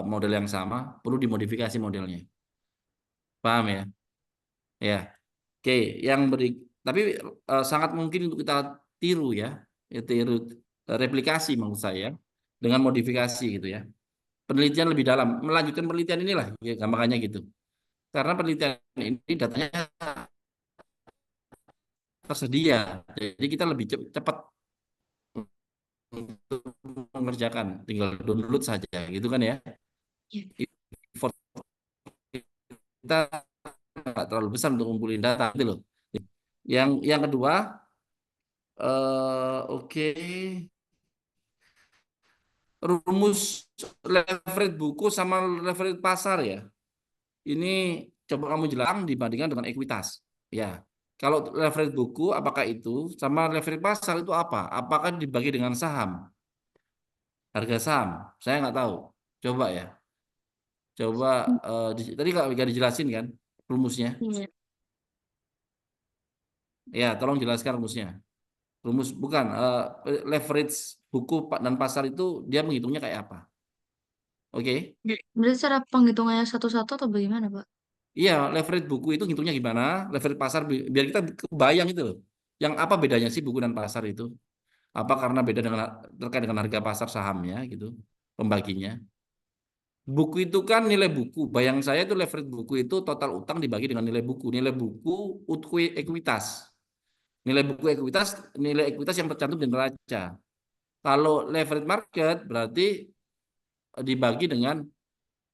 S3: model yang sama, perlu dimodifikasi modelnya. Paham ya? Ya, oke. Tapi sangat mungkin untuk kita tiru ya, tiru replikasi maksud saya dengan modifikasi gitu ya. Penelitian lebih dalam, melanjutkan penelitian inilah, ya, gampangannya gitu. Karena penelitian ini datanya tersedia, jadi kita lebih cepat untuk mengerjakan, tinggal download saja, gitu kan ya.
S2: Iya.
S3: Effort kita nggak terlalu besar untuk ngumpulin data, gitu loh. Yang kedua, oke. Rumus leverage buku sama leverage pasar ya. Ini coba kamu jelaskan dibandingkan dengan ekuitas. Ya. Kalau leverage buku apakah itu sama leverage pasar itu apa? Apakah dibagi dengan saham? Harga saham? Saya nggak tahu. Coba ya. Coba tadi nggak dijelasin kan rumusnya?
S2: Iya.
S3: Ya, tolong jelaskan rumusnya. Rumus bukan leverage buku dan pasar itu dia menghitungnya kayak apa? Oke.
S2: Berarti cara penghitungannya satu-satu atau bagaimana Pak?
S3: Iya, leverage buku itu ngitungnya gimana? Leverage pasar biar kita kebayang itu loh. Yang apa bedanya sih buku dan pasar itu? Apa karena beda dengan terkait dengan harga pasar sahamnya gitu, pembaginya. Buku itu kan nilai buku. Bayang saya itu leverage buku itu total utang dibagi dengan nilai buku. Nilai buku ekuitas. Nilai ekuitas yang tercantum di neraca. Kalau leverage market berarti dibagi dengan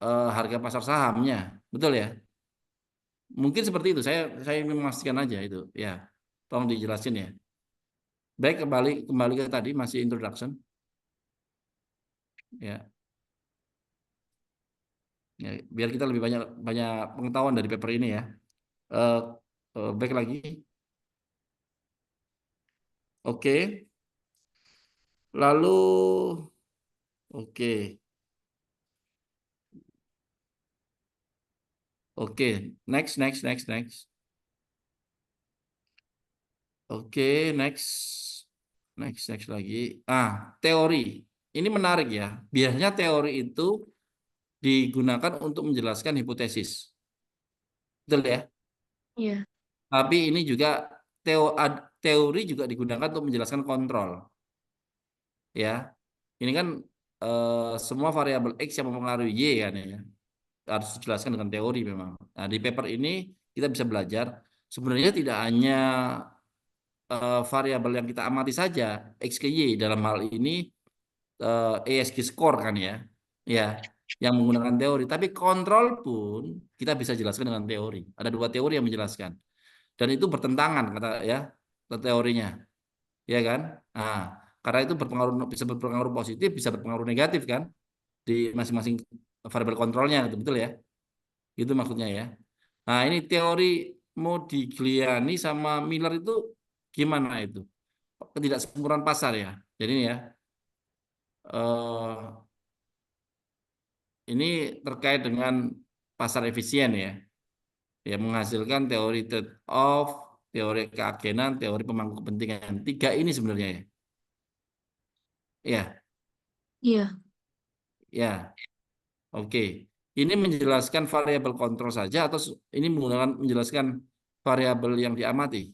S3: harga pasar sahamnya. Betul ya? Mungkin seperti itu. Saya ingin memastikan aja itu. Ya, tolong dijelasin ya. Baik, kembali ke tadi masih introduction. Ya, ya, biar kita lebih banyak banyak pengetahuan dari paper ini ya. Eh, baik lagi. Oke. Lalu, oke, oke. Next, next, next, next. Oke, next, next, next lagi. Teori. Ini menarik ya. Biasanya teori itu digunakan untuk menjelaskan hipotesis. Betul ya?
S2: Iya.
S3: Tapi ini juga teori juga digunakan untuk menjelaskan kontrol. Ya, ini kan semua variabel X yang mempengaruhi Y kan ya. Harus dijelaskan dengan teori memang. Nah, di paper ini kita bisa belajar sebenarnya tidak hanya variabel yang kita amati saja, X ke Y dalam hal ini ESG score kan ya, ya yang menggunakan teori. Tapi kontrol pun kita bisa jelaskan dengan teori. Ada dua teori yang menjelaskan, dan itu bertentangan kata ya teorinya, ya kan? Nah, karena itu berpengaruh bisa berpengaruh positif, bisa berpengaruh negatif kan di masing-masing variabel kontrolnya, betul ya? Itu maksudnya ya. Nah, ini teori Modigliani sama Miller itu gimana itu? Ketidaksempurnaan pasar ya. Jadi ini ya, ini terkait dengan pasar efisien ya. Ya menghasilkan teori trade off, teori keagenan, teori pemangku kepentingan. Tiga ini sebenarnya ya. Ya,
S2: Iya.
S3: ya. Oke. Ini menjelaskan variabel kontrol saja atau ini menggunakan menjelaskan variabel yang diamati?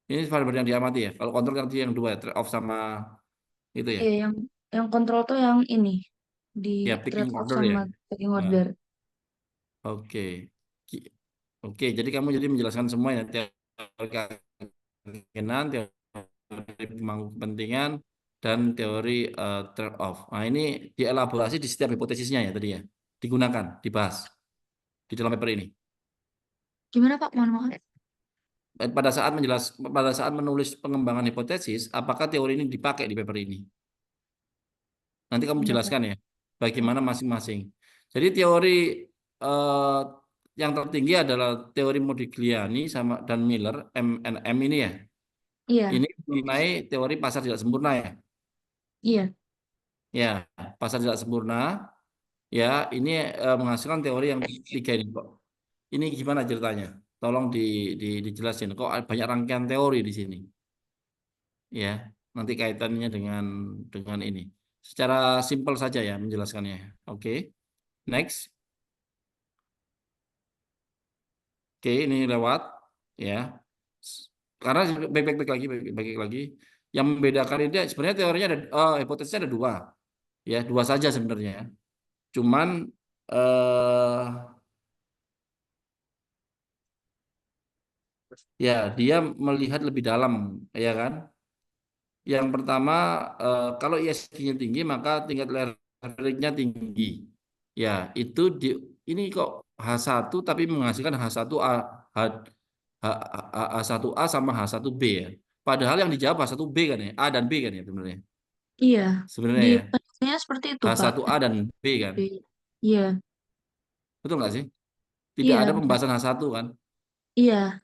S3: Ini variabel yang diamati ya. Kalau kontrol yang dua, trade off sama itu ya.
S2: Iya, yang kontrol tuh yang ini di
S3: Ya, picking
S2: trade off
S3: order ya.
S2: sama pecking
S3: Nah,
S2: order.
S3: oke. Ki- Oke, jadi kamu jadi menjelaskan semua ya, teori keyakinan, teori pemangku kepentingan, dan teori trade off. Nah, ini dielaborasi di setiap hipotesisnya ya tadi ya. Digunakan, dibahas di dalam paper ini.
S2: Gimana Pak? Mohon maaf.
S3: Pada saat menulis pengembangan hipotesis, apakah teori ini dipakai di paper ini? Nanti kamu
S2: Sebentar, Pak.
S3: jelaskan ya, bagaimana masing-masing. Jadi teori eh, yang tertinggi adalah teori Modigliani sama dan Miller, M ini ya.
S2: Iya,
S3: Ini mengenai teori pasar tidak sempurna ya.
S2: iya.
S3: Ya, pasar tidak sempurna. Ya, ini menghasilkan teori yang tiga ini kok. Ini gimana ceritanya? Tolong dijelasin. Kok banyak rangkaian teori di sini? Ya, nanti kaitannya dengan ini. Secara simpel saja ya menjelaskannya. Oke, next. Oke, ini lewat ya. Karena baik-baik lagi, baik-baik lagi. Yang membedakan ini sebenarnya teorinya ada, hipotesisnya ada dua, ya dua saja sebenarnya. Cuman eh, ya dia melihat lebih dalam, ya kan. Yang pertama, kalau ISG-nya tinggi maka tingkat leverage-nya tinggi. Ya, itu ini kok H1 tapi menghasilkan H1A, H1A sama H1B ya. Padahal yang dijawab H1B kan ya, A dan B kan ya sebenarnya.
S2: Iya.
S3: Sebenarnya
S2: Di
S3: ya,
S2: penelitiannya seperti itu, Pak.
S3: H1A dan B kan.
S2: Iya,
S3: Betul nggak sih? Tidak
S2: iya,
S3: ada
S2: betul.
S3: pembahasan H1 kan?
S2: Iya,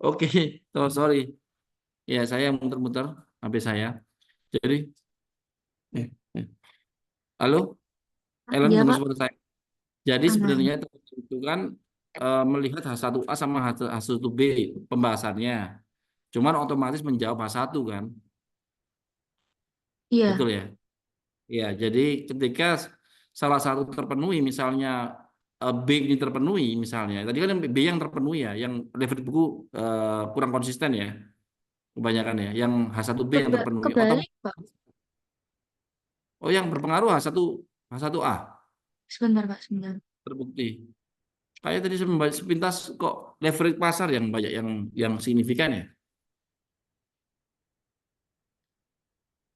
S3: Oke, oh, sorry. Ya, saya muter-muter HP saya. Jadi, eh, eh. Halo, Ellen
S2: iya,
S3: benar
S2: Pak.
S3: seperti saya. Jadi
S2: Aman.
S3: sebenarnya itu kan melihat H1A sama H1B pembahasannya. Cuman otomatis menjawab H1 kan.
S2: Iya,
S3: Betul ya? Ya, jadi ketika salah satu terpenuhi misalnya B ini terpenuhi misalnya. Tadi kan B yang terpenuhi ya, yang leverage buku kurang konsisten ya. Kebanyakan ya, yang H1B yang terpenuhi.
S2: Kebalik, Pak.
S3: Oh, yang berpengaruh H1A
S2: Sebentar, Pak, sebentar.
S3: terbukti. Kayak tadi sepintas kok leverage pasar yang banyak yang signifikan ya.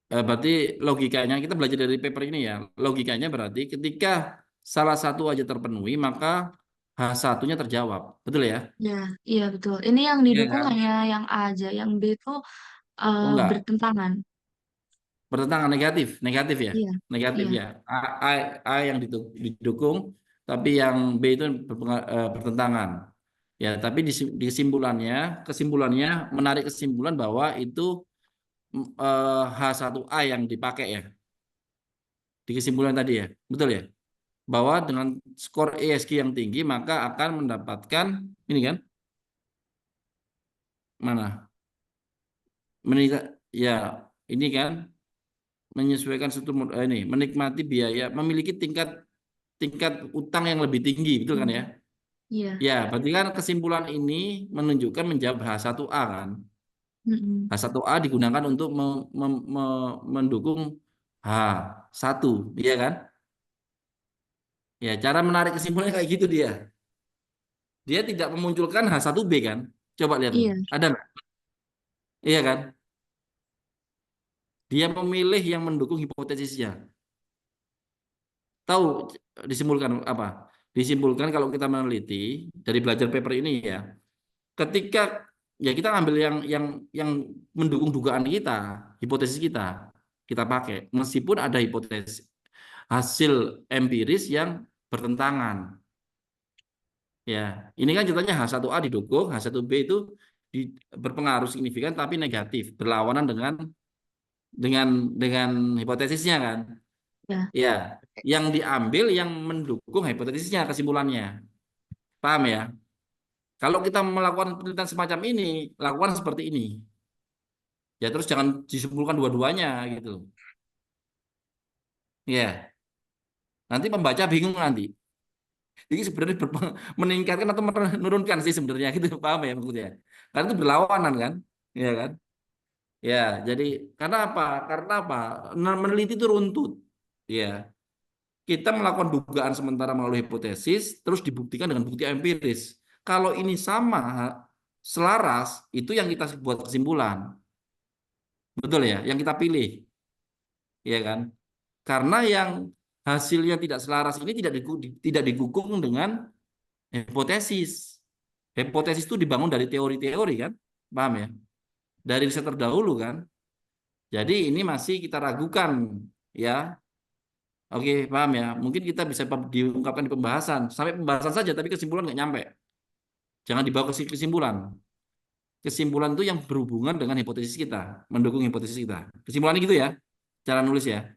S3: Berarti logikanya kita belajar dari paper ini ya. Logikanya berarti ketika salah satu aja terpenuhi maka H1-nya terjawab. Betul ya?
S2: Ya, iya betul. Ini yang
S3: Iya
S2: didukung
S3: kan?
S2: hanya yang A aja, yang B itu
S3: Oh enggak,
S2: bertentangan.
S3: bertentangan negatif, negatif ya.
S2: Iya,
S3: Negatif
S2: iya,
S3: ya. A yang didukung tapi yang B itu bertentangan. Ya, tapi di kesimpulannya menarik kesimpulan bahwa itu H1A yang dipakai ya. Di kesimpulan tadi ya. Betul ya? Bahwa dengan skor ESG yang tinggi maka akan mendapatkan ini kan Mana? Menikah, ya ini kan menyesuaikan ini menikmati biaya, memiliki tingkat tingkat utang yang lebih tinggi, betul kan ya?
S2: Iya.
S3: Ya, berarti kan kesimpulan ini menunjukkan menjawab H1A kan.
S2: Mm-mm.
S3: H1A digunakan untuk mendukung H1, iya kan? Ya, cara menarik kesimpulannya kayak gitu dia. Dia tidak memunculkan H1B kan? Coba lihat tuh.
S2: Iya.
S3: Ada nggak? Iya kan? Dia memilih yang mendukung hipotesisnya. Tahu disimpulkan apa? Disimpulkan kalau kita meneliti dari belajar paper ini ya, ketika ya kita ambil yang mendukung dugaan kita, hipotesis kita pakai, meskipun ada hipotesis hasil empiris yang bertentangan. Ya, ini kan contohnya H1A didukung, H1B itu berpengaruh signifikan tapi negatif, berlawanan dengan hipotesisnya kan.
S2: Ya.
S3: Ya, yang diambil yang mendukung hipotesisnya kesimpulannya. Paham ya? Kalau kita melakukan penelitian semacam ini, lakukan seperti ini. Ya terus jangan disimpulkan dua-duanya gitu. Ya, nanti pembaca bingung nanti. Ini sebenarnya meningkatkan atau menurunkan sih sebenarnya gitu, paham ya maksudnya? Karena itu berlawanan kan? Ya kan? Ya, jadi karena apa? Karena apa? Meneliti itu runtut. Ya, kita melakukan dugaan sementara melalui hipotesis, terus dibuktikan dengan bukti empiris. Kalau ini sama, selaras, itu yang kita buat kesimpulan. Betul ya? Yang kita pilih. Ya kan? Karena yang hasilnya tidak selaras ini tidak didukung dengan hipotesis. Hipotesis itu dibangun dari teori-teori kan? Paham ya? Dari riset terdahulu kan? Jadi ini masih kita ragukan ya. Oke, paham ya? Mungkin kita bisa diungkapkan di pembahasan. Sampai pembahasan saja, tapi kesimpulan nggak nyampe. Jangan dibawa ke kesimpulan. Kesimpulan itu yang berhubungan dengan hipotesis kita, mendukung hipotesis kita. Kesimpulannya gitu ya, cara nulis ya.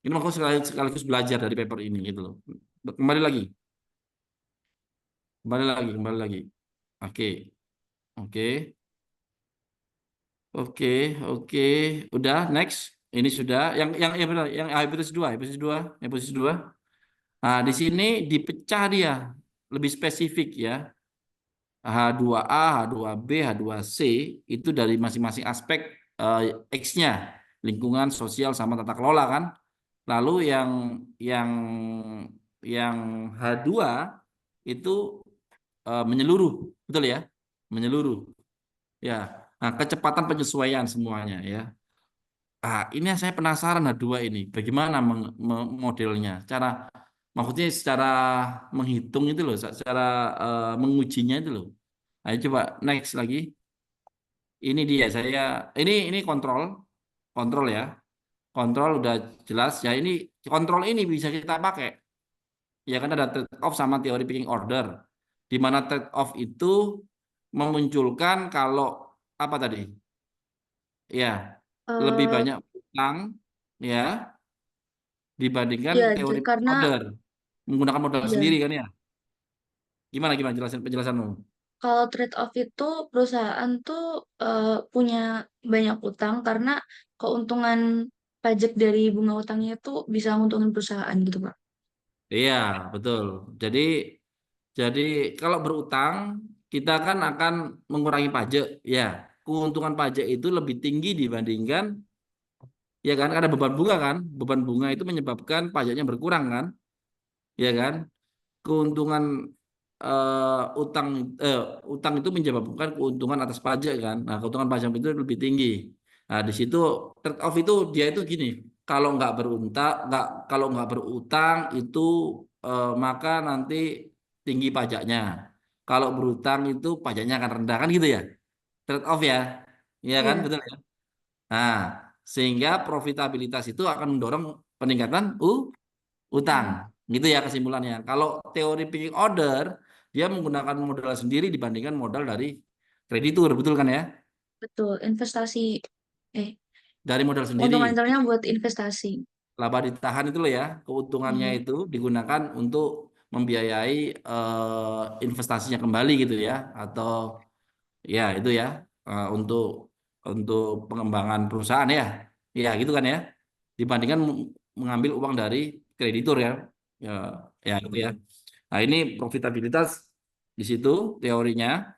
S3: Ini makanya sekaligus belajar dari paper ini gitu loh. Kembali lagi, kembali lagi. Oke, oke, oke, oke. Udah, next. Ini sudah. Yang benar, yang hipotesis dua. Nah, di sini dipecah dia lebih spesifik ya. H2A, H2B, H2C itu dari masing-masing aspek X-nya, lingkungan, sosial, sama tata kelola kan. Lalu yang yang H2 itu menyeluruh, betul ya? Menyeluruh. Ya. Nah, kecepatan penyesuaian semuanya ya. Ini saya penasaran H2 ini, bagaimana modelnya? Maksudnya secara menghitung itu loh, secara mengujinya itu loh. Ayo coba next lagi. Ini dia ini kontrol ya. Kontrol udah jelas ya. Ini kontrol ini bisa kita pakai. Ya kan ada trade off sama teori picking order. Di mana trade off itu memunculkan kalau apa tadi? Ya, lebih
S2: Eh,
S3: banyak utang ya dibandingkan
S2: ya,
S3: teori picking
S2: karena
S3: order. Menggunakan modal
S2: iya,
S3: sendiri kan ya. Gimana gimana penjelasanmu?
S2: kalau trade off itu perusahaan tuh punya banyak utang karena keuntungan pajak dari bunga utangnya itu bisa menguntungkan perusahaan gitu, Pak.
S3: Iya, betul. Jadi Jadi kalau berutang kita kan akan mengurangi pajak, ya. Keuntungan pajak itu lebih tinggi dibandingkan, ya kan? Ada beban bunga kan? Beban bunga itu menyebabkan pajaknya berkurang kan, ya kan? Keuntungan utang eh, utang itu menyebabkan keuntungan atas pajak kan. Nah, keuntungan pajak itu lebih tinggi. Nah, di situ trade off itu dia itu gini. Kalau nggak berutang itu maka nanti tinggi pajaknya. Kalau berutang itu pajaknya akan rendah kan gitu ya. Trade off ya. Iya kan?
S2: Iya.
S3: Betul ya. Nah, sehingga profitabilitas itu akan mendorong peningkatan utang.
S2: Hmm.
S3: Gitu ya kesimpulannya. Kalau teori picking order, dia menggunakan modal sendiri dibandingkan modal dari kreditur, betul kan ya?
S2: Betul, investasi. Eh,
S3: Dari modal sendiri.
S2: fundamentalnya buat investasi.
S3: Laba ditahan itu loh ya, keuntungannya
S2: Iya,
S3: itu digunakan untuk membiayai investasinya kembali gitu ya, atau ya itu ya. untuk pengembangan perusahaan ya. Ya, gitu kan ya. Dibandingkan mengambil uang dari kreditur ya. Ya, ya gitu ya. Nah, ini profitabilitas di situ teorinya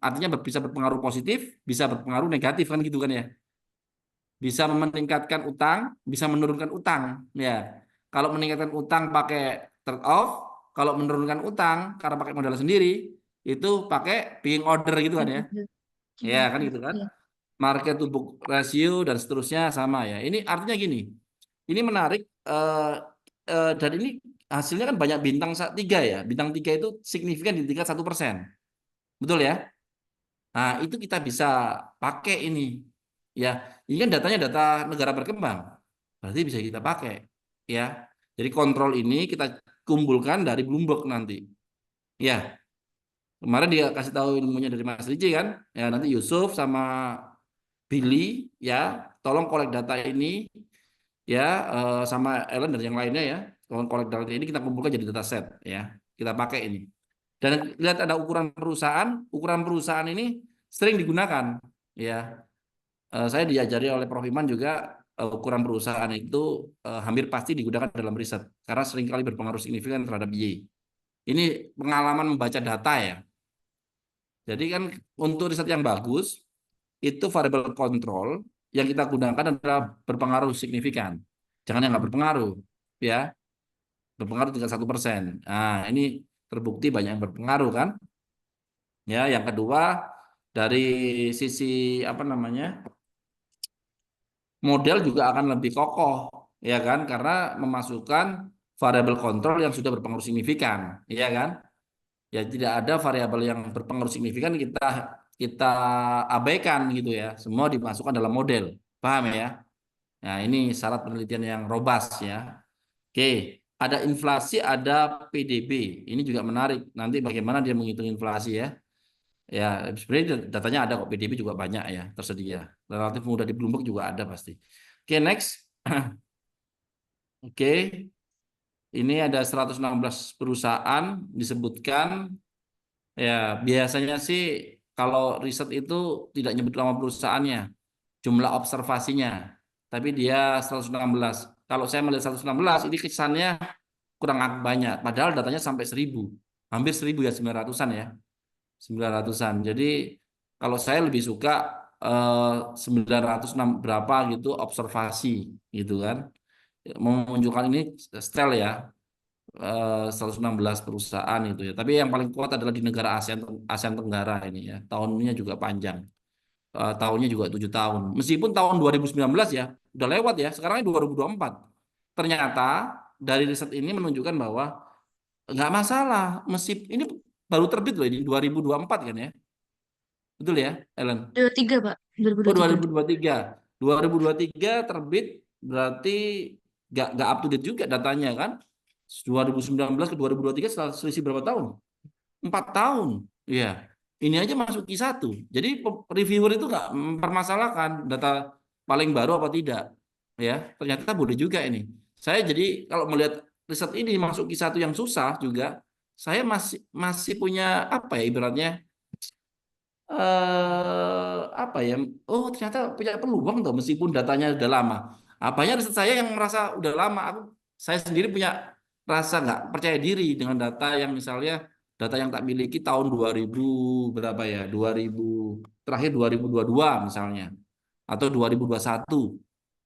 S3: artinya bisa berpengaruh positif, bisa berpengaruh negatif kan gitu kan ya. Bisa meningkatkan utang, bisa menurunkan utang ya. Kalau meningkatkan utang pakai trade off, kalau menurunkan utang karena pakai modal sendiri itu pakai paying order gitu kan ya. Ya kan gitu kan.
S2: Iya.
S3: Market to book ratio dan seterusnya sama ya. Ini artinya gini. Ini menarik dan ini hasilnya kan banyak bintang 3 ya. Bintang 3 itu signifikan di tingkat 1%. Betul ya? Nah, itu kita bisa pakai ini. Ya, ini kan datanya data negara berkembang. Berarti bisa kita pakai. Ya. Jadi kontrol ini kita kumpulkan dari Bloomberg nanti. Ya, kemarin dia kasih tahu ilmunya dari Mas Riji kan. Ya, nanti Yusuf sama Billy ya, tolong kolek data ini ya sama Ellen dan yang lainnya ya. Tolong kolek data ini kita kumpulkan jadi data set ya. Kita pakai ini. Dan lihat ada ukuran perusahaan ini sering digunakan ya. Saya diajari oleh Prof Iman juga ukuran perusahaan itu hampir pasti digunakan dalam riset karena seringkali berpengaruh signifikan terhadap Y. Ini pengalaman membaca data ya. Jadi kan untuk riset yang bagus itu variable control yang kita gunakan adalah berpengaruh signifikan. Jangan yang nggak berpengaruh ya, berpengaruh tinggal 1%. Nah, ini terbukti banyak yang berpengaruh kan. Ya, yang kedua dari sisi apa namanya model juga akan lebih kokoh, ya kan? Karena memasukkan variabel kontrol yang sudah berpengaruh signifikan, ya kan? Ya tidak ada variabel yang berpengaruh signifikan kita kita abaikan gitu ya. Semua dimasukkan dalam model, paham ya? Nah ini syarat penelitian yang robust ya. Oke, ada inflasi, ada PDB. Ini juga menarik. Nanti bagaimana dia menghitung inflasi ya? Ya, sebenarnya datanya ada kok, PDB juga banyak ya, tersedia. Relatif mudah di Bloomberg juga ada pasti. Oke, next. Oke, ini ada 116 perusahaan disebutkan. Ya, biasanya sih kalau riset itu tidak nyebut nama perusahaannya, jumlah observasinya. Tapi dia 116. Kalau saya melihat 116, ini kesannya kurang banyak. Padahal datanya sampai 1000. Hampir 1000 ya, 900-an ya. 900-an. Jadi kalau saya lebih suka 906 berapa gitu observasi gitu kan. Menunjukkan ini style ya 116 perusahaan itu ya. Tapi yang paling kuat adalah di negara ASEAN ASEAN Tenggara ini ya. Tahunnya juga panjang. Tahunnya juga 7 tahun. Meskipun tahun 2019 ya udah lewat ya. Sekarang ini 2024. Ternyata dari riset ini menunjukkan bahwa nggak masalah. Meskipun ini baru terbit loh ini 2024 kan ya. Betul ya, Ellen?
S2: 23, Pak.
S3: Oh,
S2: 2023.
S3: 2023. 2023 terbit berarti nggak up to date juga datanya kan. 2019 ke 2023 selisih berapa tahun? 4 tahun. Iya. Ini aja masuk Q1. Jadi reviewer itu nggak mempermasalahkan data paling baru apa tidak. Ya, ternyata boleh juga ini. Saya jadi kalau melihat riset ini masuk Q1 yang susah juga, saya masih masih punya apa ya ibaratnya apa ya? Oh, ternyata punya peluang tuh meskipun datanya udah lama. Apanya riset saya yang merasa udah lama. Saya sendiri punya rasa nggak percaya diri dengan data yang misalnya data yang tak miliki tahun 2000 berapa ya? 2000 terakhir 2022 misalnya atau 2021.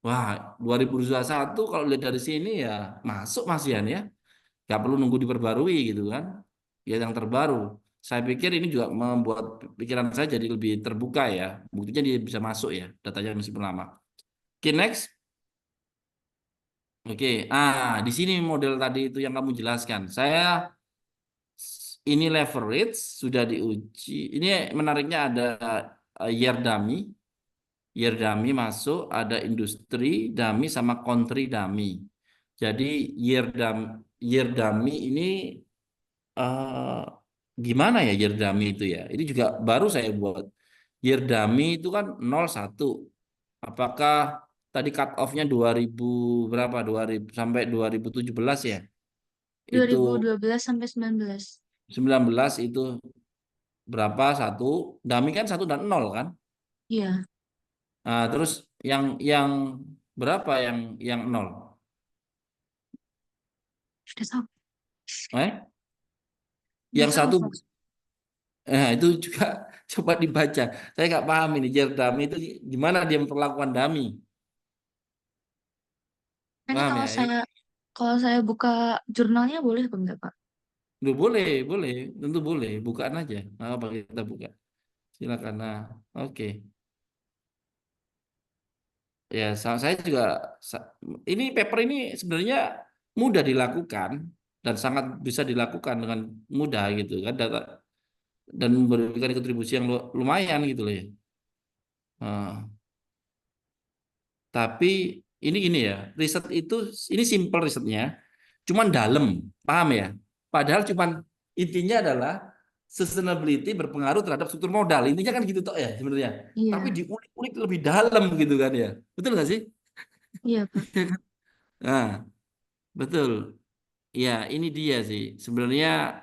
S3: Wah, 2021 kalau lihat dari sini ya masuk Mas Yan ya. Nggak perlu nunggu diperbarui gitu kan. Ya yang terbaru. Saya pikir ini juga membuat pikiran saya jadi lebih terbuka ya. Buktinya dia bisa masuk ya, datanya meskipun lama. Oke, next. Oke, di sini model tadi itu yang kamu jelaskan. Ini leverage sudah diuji. Ini menariknya ada year dummy. Year dummy masuk, ada industri dummy sama country dummy. Jadi year dummy ini eh gimana ya year dummy itu ya? Ini juga baru saya buat. Year dummy itu kan 01. Apakah tadi cut off-nya 2000 berapa? 2000 sampai 2017 ya? Itu
S2: 2012 sampai 19.
S3: 19 itu berapa? Satu. Dami kan 1 dan 0 kan?
S2: Iya,
S3: Nah, terus yang berapa yang 0?
S2: sudah tahu.
S3: Eh?
S2: Sudah
S3: Yang
S2: tahu,
S3: satu,
S2: Pak.
S3: itu juga coba dibaca. Saya nggak paham ini Dami itu gimana dia memperlakukan Dami.
S2: Ini
S3: Paham ya?
S2: kalau saya buka jurnalnya boleh apa enggak, Pak?
S3: Boleh, boleh, tentu boleh. Bukaan aja. Apa kita buka? Silakan. Nah, oke. Ya, saya juga ini paper ini sebenarnya mudah dilakukan dan sangat bisa dilakukan dengan mudah gitu kan dan memberikan kontribusi yang lumayan gitu loh ya. Nah, tapi ini ya, riset itu ini simple risetnya, cuman dalam, paham ya? Padahal cuman intinya adalah sustainability berpengaruh terhadap struktur modal. Intinya kan gitu toh ya sebenarnya. Tapi
S2: Iya,
S3: diulik-ulik lebih dalam gitu kan ya. Betul nggak sih?
S2: iya, Pak.
S3: Nah, betul. Ya, ini dia sih. Sebenarnya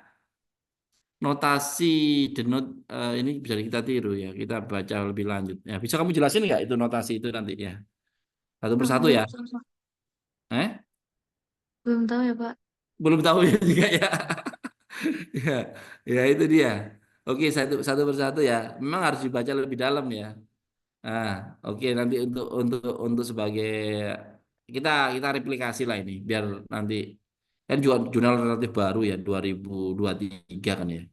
S3: notasi denote ini bisa kita tiru ya. Kita baca lebih lanjut. Ya, bisa kamu jelasin nggak itu notasi itu nanti ya? Satu persatu
S2: Belum
S3: ya.
S2: tahu, Pak.
S3: Eh?
S2: Belum tahu ya, Pak.
S3: Belum tahu ya juga ya. Ya, ya itu dia. Oke, satu satu persatu ya. Memang harus dibaca lebih dalam ya. Nah, oke nanti untuk sebagai kita kita replikasi lah ini biar nanti kan juga jurnal relatif baru ya 2023 kan ya.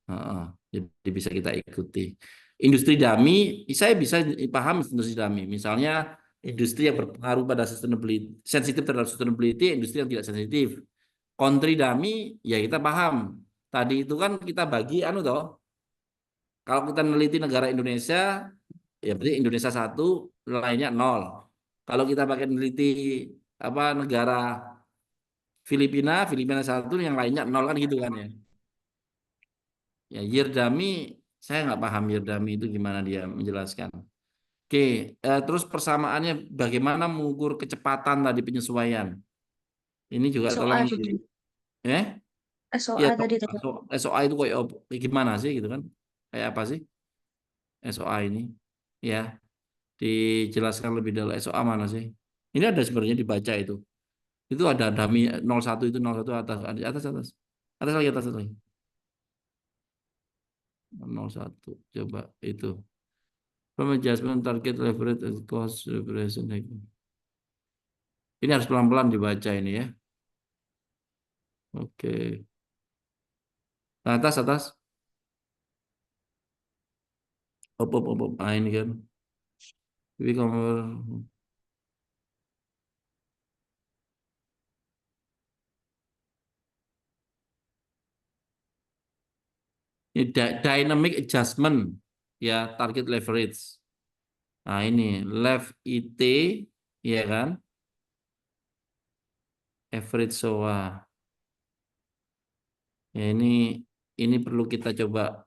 S3: Heeh, jadi bisa kita ikuti. Industri dummy, saya bisa paham industri dummy. Misalnya industri yang berpengaruh pada sustainability, sensitif terhadap sustainability, industri yang tidak sensitif. Country dummy, ya kita paham. Tadi itu kan kita bagi anu toh. Kalau kita meneliti negara Indonesia, ya berarti Indonesia 1, lainnya 0. Kalau kita pakai meneliti apa negara Filipina, Filipina 1, yang lainnya 0 kan gitu kan ya. Ya, year dummy, saya nggak paham year dummy itu gimana dia menjelaskan. Oke, terus persamaannya bagaimana mengukur kecepatan tadi penyesuaian. Ini juga tolong
S2: SOA tadi.
S3: eh ya
S2: SOA tadi tadi.
S3: SOA itu kayak gimana sih gitu kan? Kayak apa sih SOA ini? Ya, dijelaskan lebih dalam SOA mana sih? Ini ada sebenarnya dibaca itu. Itu ada dummy 01 itu 01 atas atas atas. Atas lagi. 01 coba itu. From adjustment target leverage and cost representation. Ini harus pelan-pelan dibaca ini ya. Oke. Nah, atas. Op. Ah, ini kan. Ini dynamic adjustment ya target leverage. Nah, ini left IT ya kan? Average SOA. Ya, ini perlu kita coba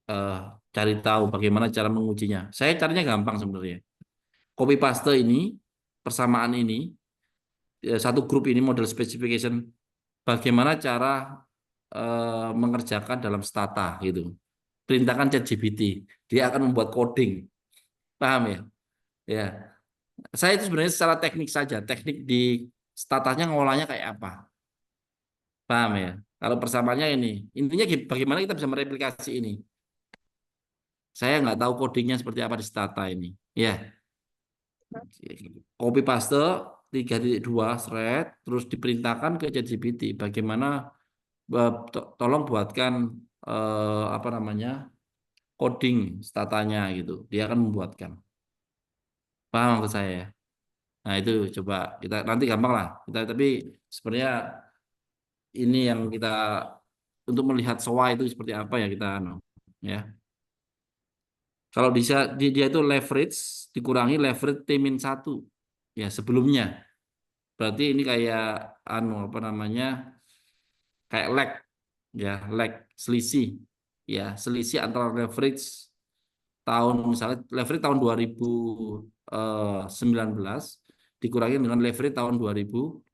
S3: eh, cari tahu bagaimana cara mengujinya. Saya caranya gampang sebenarnya. Copy paste ini, persamaan ini, satu grup ini model specification, bagaimana cara mengerjakan dalam stata gitu. Perintahkan ChatGPT, dia akan membuat coding, paham ya? Ya, saya itu sebenarnya secara teknik saja, teknik di statanya ngolahnya kayak apa, paham ya? Kalau persamaannya ini, intinya bagaimana kita bisa mereplikasi ini. Saya nggak tahu codingnya seperti apa di stata ini. Ya, copy paste 3.2 thread terus diperintahkan ke ChatGPT bagaimana tolong buatkan apa namanya coding statanya gitu dia akan membuatkan paham ke saya ya. Nah itu coba kita nanti gampang lah kita tapi sebenarnya ini yang kita untuk melihat SOA itu seperti apa ya kita ya kalau dia itu leverage dikurangi leverage T-1 ya sebelumnya. Berarti ini kayak apa namanya? Kayak ya, lag selisih. Ya, selisih antara leverage misalnya leverage tahun 2019 dikurangi dengan leverage tahun 2018.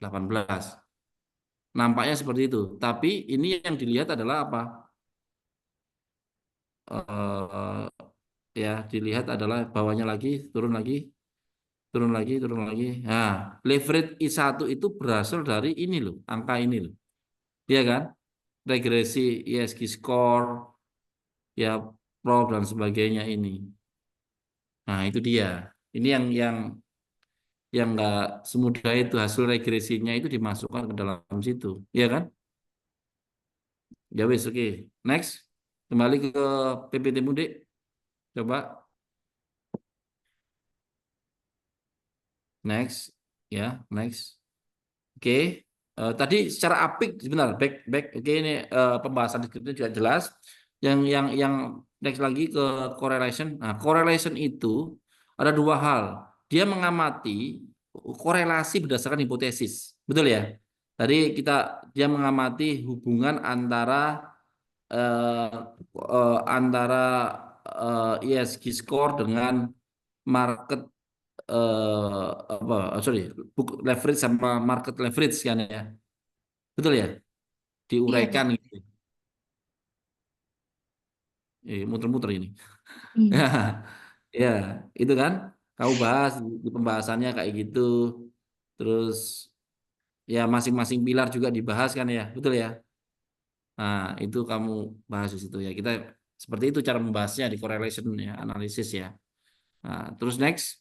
S3: Nampaknya seperti itu. Tapi ini yang dilihat adalah apa? eh, ya dilihat adalah bawahnya lagi, turun lagi, turun lagi, turun lagi. Nah, leverage I1 itu berasal dari ini loh, angka ini loh. Iya kan? Regresi ISG score, ya prof dan sebagainya ini. Nah, itu dia. Ini yang nggak semudah itu, hasil regresinya itu dimasukkan ke dalam situ, ya kan? Ya wis, oke. Next, kembali ke PPT Mudik. Coba next, ya next. Oke. Tadi secara apik sebentar, back. Oke, ini pembahasan itu juga jelas. Yang next lagi ke correlation. Nah, correlation itu ada dua hal. Dia mengamati korelasi berdasarkan hipotesis. Betul ya? Tadi dia mengamati hubungan antara eh, antara ESG score dengan market apa sorry, book leverage sama market leverage kan ya. Betul ya?
S2: Iya, Pak.
S3: Diuraikan gitu. Muter-muter ini.
S2: Hmm.
S3: Ya, itu kan kamu bahas di pembahasannya kayak gitu. Terus ya masing-masing pilar juga dibahas kan ya. Betul ya? Nah, itu kamu bahas di situ ya. Kita seperti itu cara membahasnya di correlation ya, analisis ya. Nah, terus next.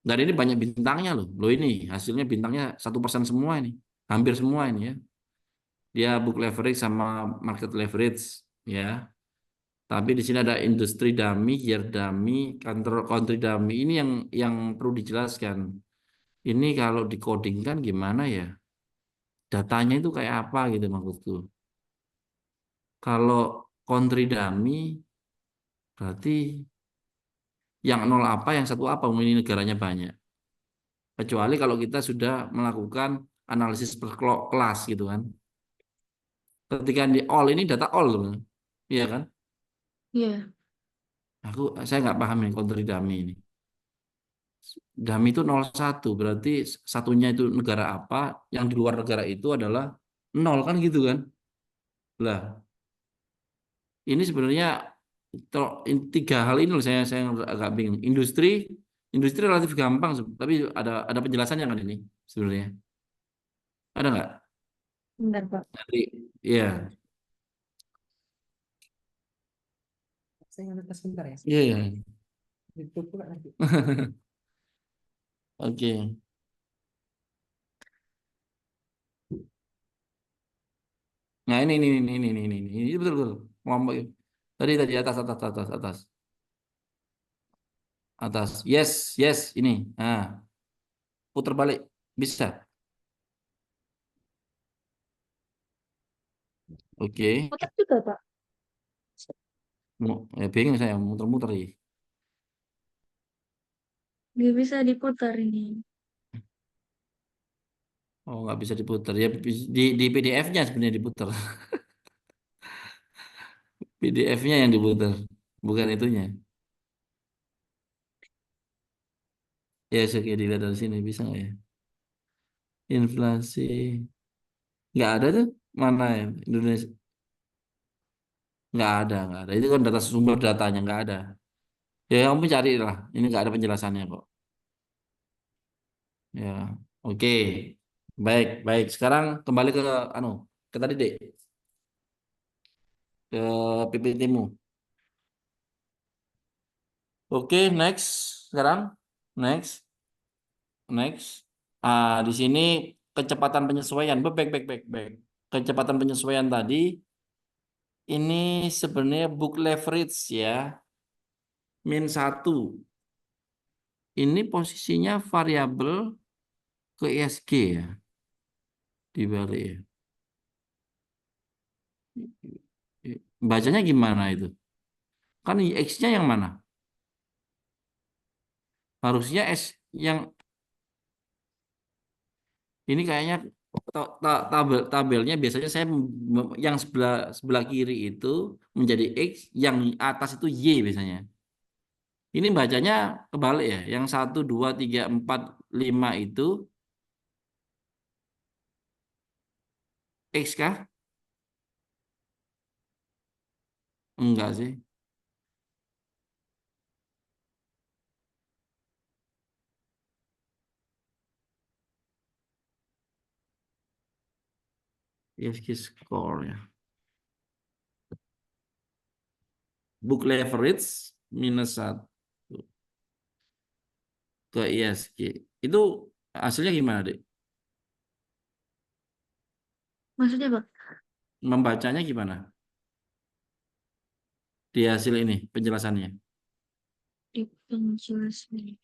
S3: Dan ini banyak bintangnya loh. Loh ini hasilnya bintangnya 1% semua ini. Hampir semua ini ya. Dia book leverage sama market leverage ya. Tapi di sini ada industri dummy, year dummy, country dummy. Ini yang perlu dijelaskan. Ini kalau dikodingkan gimana ya? Datanya itu kayak apa gitu maksudku. Kalau country dummy berarti yang nol apa, yang satu apa? Ini negaranya banyak. Kecuali kalau kita sudah melakukan analisis per kelas gitu kan. Ketika di all ini data all loh. Iya kan?
S2: Iya.
S3: Saya nggak paham yang country dummy ini. Dummy itu 01, berarti satunya itu negara apa, yang di luar negara itu adalah nol kan gitu kan. Lah, ini sebenarnya tiga hal ini loh saya agak bingung. Industri relatif gampang, tapi ada penjelasannya kan ini sebenarnya. Ada nggak?
S2: Benar, Pak.
S3: Nanti, ya,
S1: Saya ngetes sebentar ya.
S3: iya, iya.
S1: Ditutup pula nanti.
S3: Oke. Nah ini betul betul. Ngomong tadi atas. Atas. Yes, ini. Nah, putar balik. Bisa. Oke.
S2: Putar juga, Pak.
S3: Bingung saya muter-muter ya.
S2: Nggak bisa diputar ini.
S3: Oh, nggak bisa diputar. Ya di PDF-nya sebenarnya diputar. PDF-nya yang diputar, bukan itunya. Ya, saya dilihat dari sini bisa nggak ya? Inflasi nggak ada tuh. Mana ya? Indonesia nggak ada. Itu kan data sumber datanya nggak ada. Ya, kamu cari lah. Ini nggak ada penjelasannya kok. Ya, oke. Baik. Sekarang kembali ke anu, ke tadi deh, ke PPT-mu. Oke, next. Sekarang next, next. Di sini kecepatan penyesuaian. Baik. Kecepatan penyesuaian tadi ini sebenarnya book leverage ya, -1. Ini posisinya variabel ke ISG ya, dibalik ya. Bacanya gimana itu? Kan X-nya yang mana? Harusnya yang ini kayaknya tabelnya biasanya saya yang sebelah sebelah kiri itu menjadi X, yang atas itu Y biasanya. Ini bacanya kebalik ya. Yang 1, 2, 3, 4, 5 itu X kah? Enggak sih. ESG score ya. Book leverage -1 ke ISG. Itu hasilnya gimana, Dek?
S2: Maksudnya, Bang?
S3: Membacanya gimana di hasil ini penjelasannya?
S2: Di penjelasan.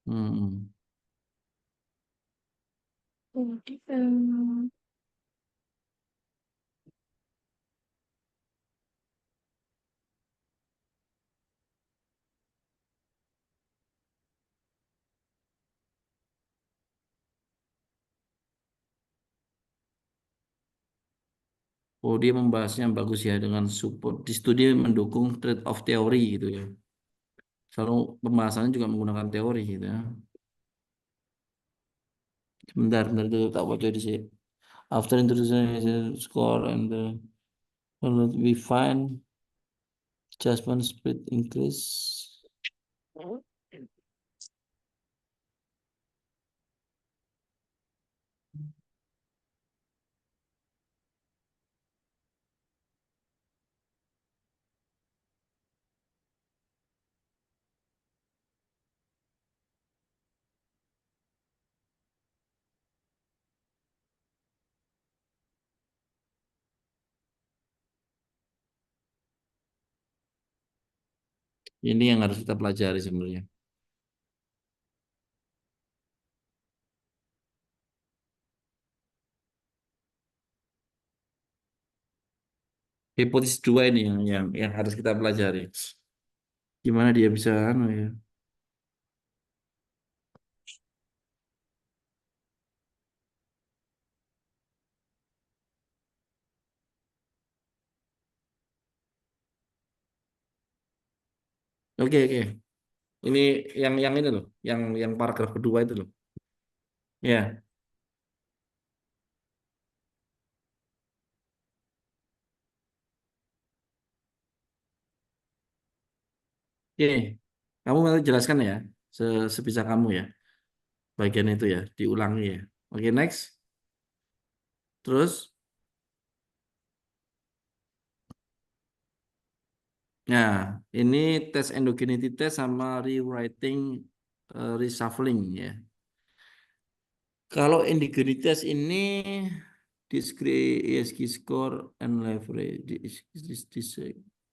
S3: Hmm.
S2: Oh,
S3: Oh, dia membahasnya bagus ya dengan support di studi mendukung trade-off teori gitu ya. Selalu pembahasannya juga menggunakan teori gitu ya. Sebentar dulu tak baca di sini. After introducing score and the we find adjustment speed increase. Ini yang harus kita pelajari sebenarnya. Hipotesis 2 ini yang harus kita pelajari. Gimana dia bisa anu ya. Oke, oke. Ini yang ini loh, yang paragraf kedua itu loh. Ya. Oke. Kamu mau jelaskan ya sebisa kamu ya. Bagian itu ya, diulangi ya. Oke, next. Terus, nah, ini tes endogeneity test sama rewriting reshuffling ya. Kalau endogeneity test ini discrete ESG score and leverage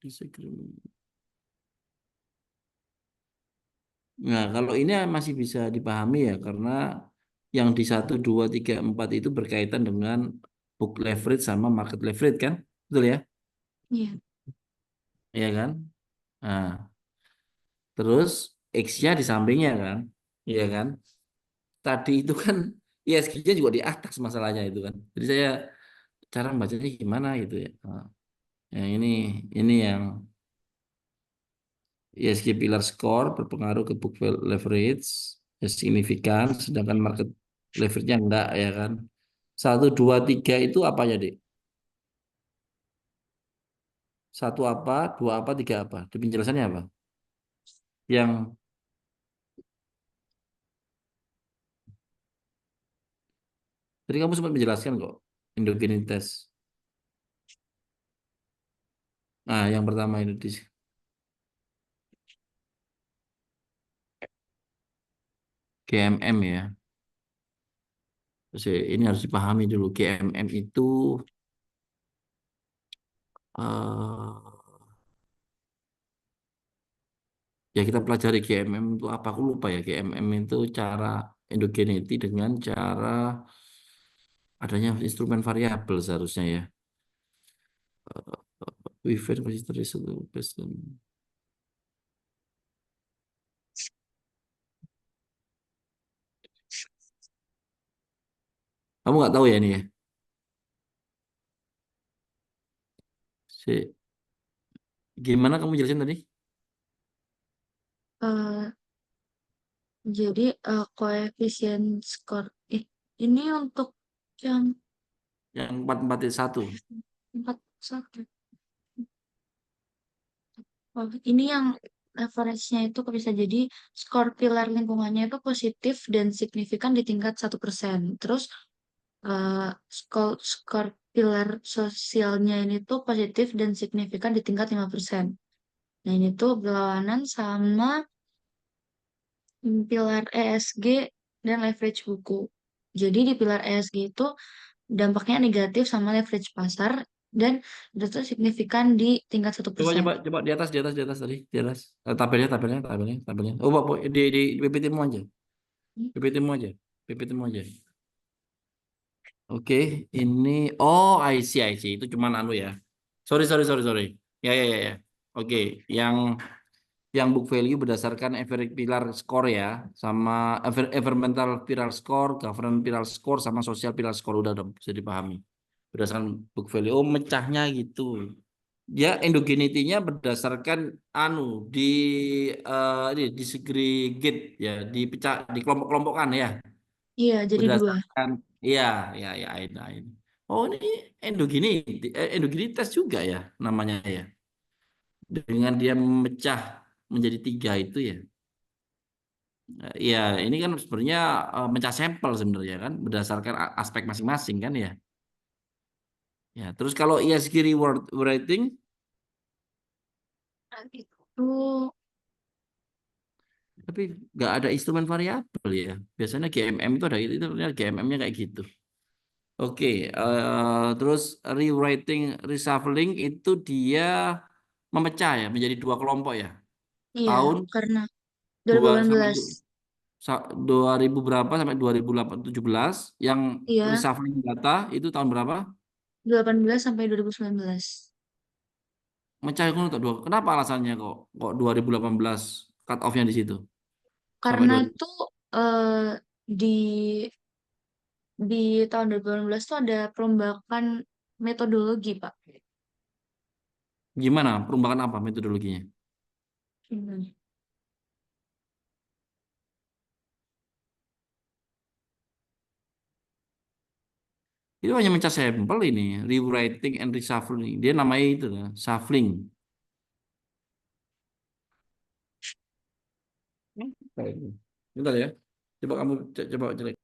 S3: disagreement. Nah, kalau ini masih bisa dipahami ya karena yang di 1, 2, 3, 4 itu berkaitan dengan book leverage sama market leverage kan? Betul ya?
S2: iya.
S3: Iya kan? Nah, terus X-nya di sampingnya kan? Iya kan? Tadi itu kan ISG-nya juga di atas masalahnya itu kan. Jadi saya cara membacanya gimana gitu ya. Nah, yang ini yang ISG pillar score berpengaruh ke book leverage ya, signifikan, sedangkan market leverage-nya enggak ya kan. 1, 2, 3 itu apa ya, Dik? 1 apa, 2 apa, 3 apa? Di penjelasannya apa? Yang tadi kamu sempat menjelaskan kok, endogenitas. Nah, yang pertama itu di GMM ya. Terus ini harus dipahami dulu. GMM itu eh ya kita pelajari GMM itu apa. Aku lupa ya. GMM itu cara endogeneity dengan cara adanya instrumen variabel seharusnya ya. We find consistent result based on- Kamu nggak tahu ya ini ya. Gimana kamu jelasin tadi?
S2: Eh, jadi koefisien skor ini untuk yang
S3: Yang 441.
S2: 41. Oh, ini yang average-nya itu bisa jadi skor pilar lingkungannya itu positif dan signifikan di tingkat 1%. Terus skor pilar sosialnya ini tuh positif dan signifikan di tingkat 5%. Nah, ini tuh berlawanan sama pilar ESG dan leverage buku. Jadi di pilar ESG itu dampaknya negatif sama leverage pasar dan itu signifikan di tingkat satu
S3: Coba
S2: persen.
S3: coba coba di atas tadi, di atas. Tabelnya. Oh, Pak, di PPT-mu aja. PPT-mu aja. PPT-mu aja. Oke, ini I see. Itu cuman anu ya. Sorry. Ya. Oke, yang book value berdasarkan average pilar score ya, sama environmental pilar score, governance pilar score, sama social pilar score udah bisa dipahami. Berdasarkan book value. Oh, mecahnya gitu. Dia endogenity-nya berdasarkan anu ini disegregate ya, dipecah, dikelompok-kelompokkan ya,
S2: Iya, jadi dua.
S3: berdasarkan iya ya ini. Oh, ini endogenitas juga ya namanya ya. Dengan dia memecah menjadi 3 itu ya. Ya, ini kan sebenarnya mecah sampel sebenarnya kan berdasarkan aspek masing-masing kan ya. Ya, terus kalau ESG reward rating
S2: Nah, itu
S3: tapi nggak ada instrumen variabel ya. Biasanya GMM itu ada itu GMM-nya kayak gitu. Oke, terus rewriting, reshuffling itu dia memecah ya menjadi 2 kelompok ya.
S2: iya,
S3: Tahun
S2: karena
S3: 2 sampai
S2: 2018.
S3: 2000 berapa sampai 2017 yang
S2: Iya,
S3: reshuffling data itu tahun berapa?
S2: 18 sampai 2019.
S3: Mecah itu untuk dua. Kenapa alasannya kok 2018 cut off-nya di situ sampai
S2: Karena
S3: 2000?
S2: itu eh, di di tahun 2018 tuh ada perombakan metodologi, Pak.
S3: Gimana? Perombakan apa metodologinya?
S2: Hmm.
S3: Itu hanya mencari sampel ini, rewriting and reshuffling. Dia namanya itu, shuffling. Kayak gitu. Bentar ya. Coba kamu coba jelek.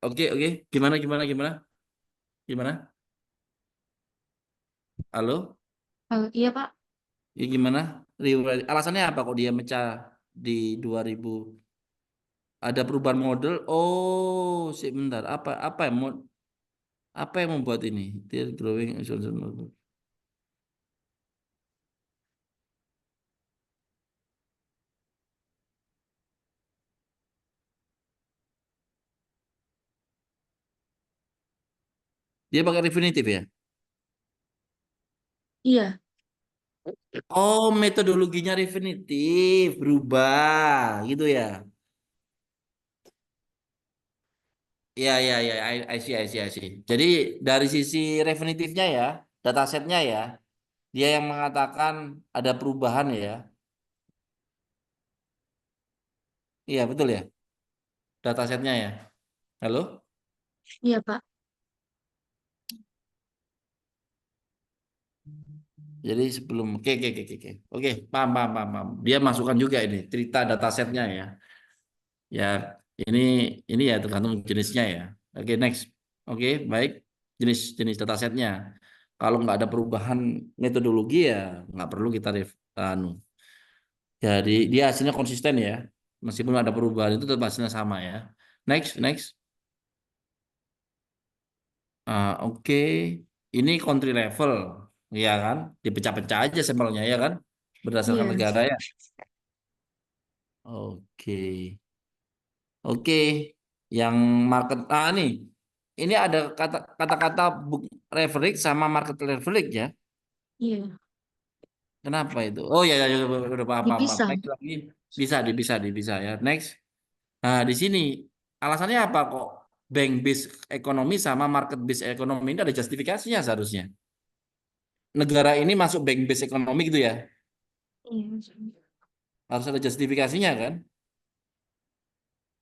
S3: Oke. Gimana? Halo?
S2: Iya, Pak.
S3: Ya gimana? Alasannya apa kok dia mecah di 2000? Ada perubahan model? Oh, bentar. Apa yang membuat ini? Dia growing. Dia pakai definitif ya?
S2: Iya,
S3: Oh, metodologinya definitif, berubah gitu ya. Ya, I see. Jadi dari sisi definitifnya ya, datasetnya ya, dia yang mengatakan ada perubahan ya. Iya, betul ya. Datasetnya ya. Halo?
S2: Iya, Pak.
S3: Jadi sebelum oke. Oke, paham, paham, paham, paham. Dia masukkan juga ini cerita datasetnya ya. Ya, ini ya tergantung jenisnya ya. Oke, next. Oke, baik. Jenis datasetnya. Kalau nggak ada perubahan metodologi ya nggak perlu kita anu. Jadi dia hasilnya konsisten ya. Meskipun ada perubahan itu tetap hasilnya sama ya. Next, next. Oke. Ini country level, ya kan? Dipecah-pecah aja sampelnya ya kan? Berdasarkan
S2: Iya.
S3: negara ya. Oke. Oke, yang market nih, ini ada kata-kata book leverage sama market leverage ya.
S2: Iya.
S3: Kenapa itu? Oh ya, ya, ya, udah paham, paham, paham.
S2: Dipisah.
S3: Next lagi bisa ya. Next. Nah, di sini alasannya apa kok bank based ekonomi sama market based ekonomi ini ada justifikasinya seharusnya. Negara ini masuk bank based ekonomi gitu ya.
S2: Iya.
S3: Harus ada justifikasinya kan.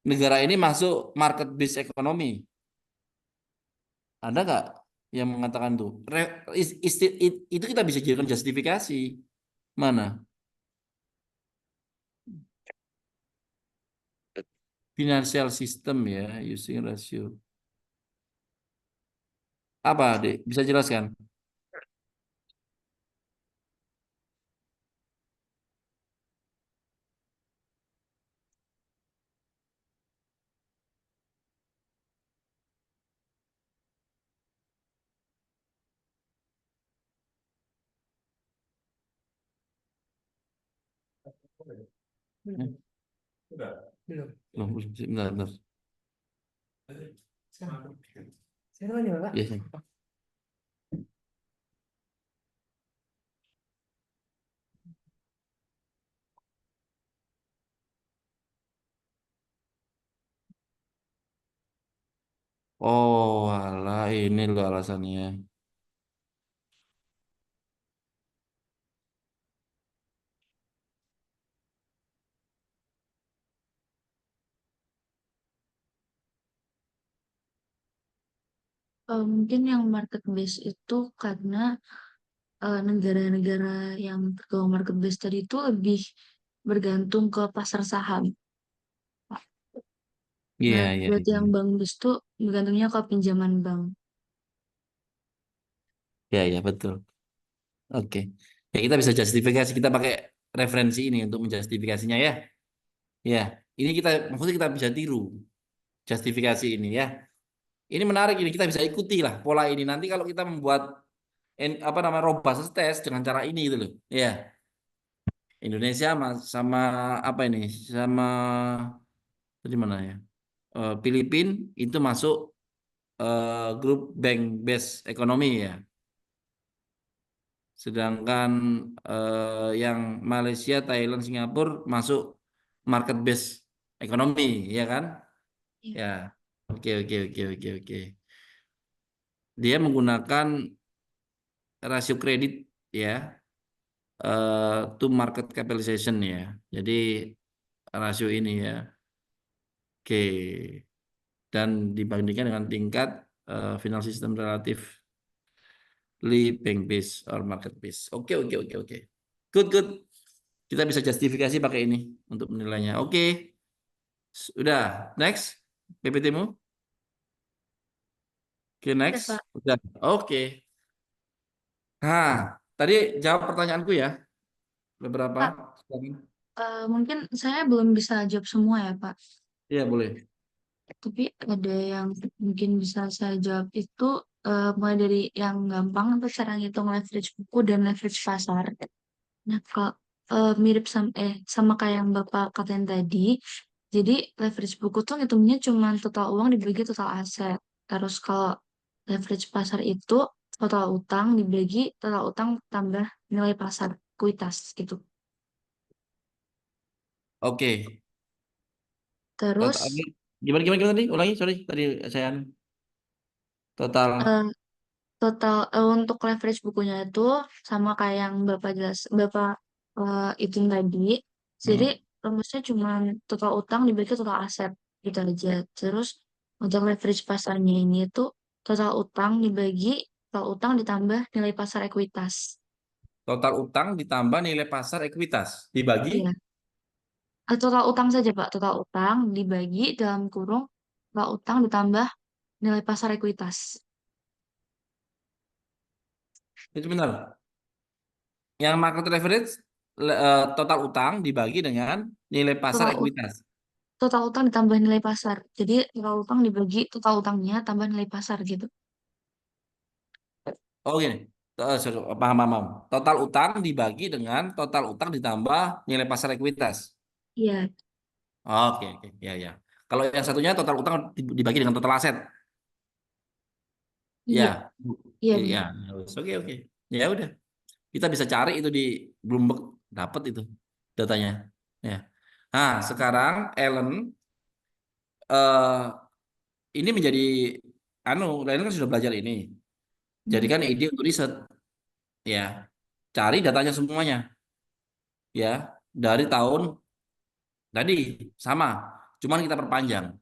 S3: Negara ini masuk market based ekonomi. Ada nggak yang mengatakan tuh? Itu kita bisa jadikan justifikasi. Mana? Financial system ya, using ratio. Apa, Dek? Bisa jelaskan? Hmm. Belum, bentar, bentar. Iya, iya. Oh, alah, ini loh alasannya.
S2: Mungkin yang market base itu karena negara-negara yang tergolong market base tadi itu lebih bergantung ke pasar saham.
S3: Iya,
S2: Nah,
S3: iya,
S2: buat yang
S3: iya.
S2: bank base itu bergantungnya ke pinjaman bank.
S3: Iya, iya, betul. Oke. Ya, kita bisa justifikasi. Kita pakai referensi ini untuk menjustifikasinya ya. Ya, ini maksudnya kita bisa tiru justifikasi ini ya. Ini menarik ini kita bisa ikuti lah pola ini nanti kalau kita membuat apa namanya robust test dengan cara ini gitu loh. Ya, Indonesia sama apa ini? Sama tadi mana ya? Filipina itu masuk grup bank base ekonomi ya. Sedangkan yang Malaysia, Thailand, Singapura masuk market base ekonomi ya kan?
S2: Iya.
S3: Ya. Oke, oke, oke, oke, oke. Dia menggunakan rasio kredit ya, to market capitalization ya. Jadi rasio ini ya. Oke. Dan dibandingkan dengan tingkat final system relatively bank base or market base. Oke, oke, oke, oke. Good, good. Kita bisa justifikasi pakai ini untuk menilainya. Oke. Udah. Next. PPT-mu. Oke,
S2: Ya,
S3: next.
S2: Pak.
S3: Udah. Oke. Nah, tadi jawab pertanyaanku ya. Beberapa.
S2: Pak, mungkin saya belum bisa jawab semua ya, Pak.
S3: Iya, boleh.
S2: Tapi ada yang mungkin bisa saya jawab itu mulai dari yang gampang untuk cara ngitung leverage buku dan leverage pasar. Nah, kalau mirip sama kayak yang Bapak katain tadi, jadi leverage buku tuh ngitungnya cuma total uang dibagi total aset. Terus kalau leverage pasar itu total utang dibagi total utang tambah nilai pasar, kuitas gitu.
S3: Oke. Total.
S2: Terus
S3: Gimana, gimana, gimana tadi? Ulangi, sorry. Tadi saya total.
S2: eh, total untuk leverage bukunya itu sama kayak yang Bapak hitung tadi. Jadi
S3: Hmm.
S2: rumusnya cuma total utang dibagi total aset gitu aja. Terus untuk leverage pasarnya ini tuh total utang dibagi total utang ditambah nilai pasar ekuitas.
S3: Total utang ditambah nilai pasar ekuitas dibagi.
S2: Iya. Total utang saja, Pak. Total utang dibagi dalam kurung total utang ditambah nilai pasar ekuitas.
S3: Itu benar. Yang market leverage total utang dibagi dengan nilai pasar
S2: Total, ut-
S3: ekuitas.
S2: total utang ditambah nilai pasar. Jadi total utang dibagi total utangnya tambah nilai pasar gitu.
S3: Oh gini, sorry, paham, paham, paham. Total utang dibagi dengan total utang ditambah nilai pasar ekuitas.
S2: Iya,
S3: Oke, oke, ya, ya. Kalau yang satunya total utang dibagi dengan total aset.
S2: iya,
S3: Ya,
S2: iya
S3: ya,
S2: benar.
S3: oke, oke. Ya udah, kita bisa cari itu di Bloomberg, dapat itu datanya. Ya. Nah, sekarang Ellen, eh ini menjadi Ellen kan sudah belajar ini.
S2: Hmm.
S3: Jadikan ide untuk riset, ya. Cari datanya semuanya, ya. Dari tahun tadi sama, cuman kita perpanjang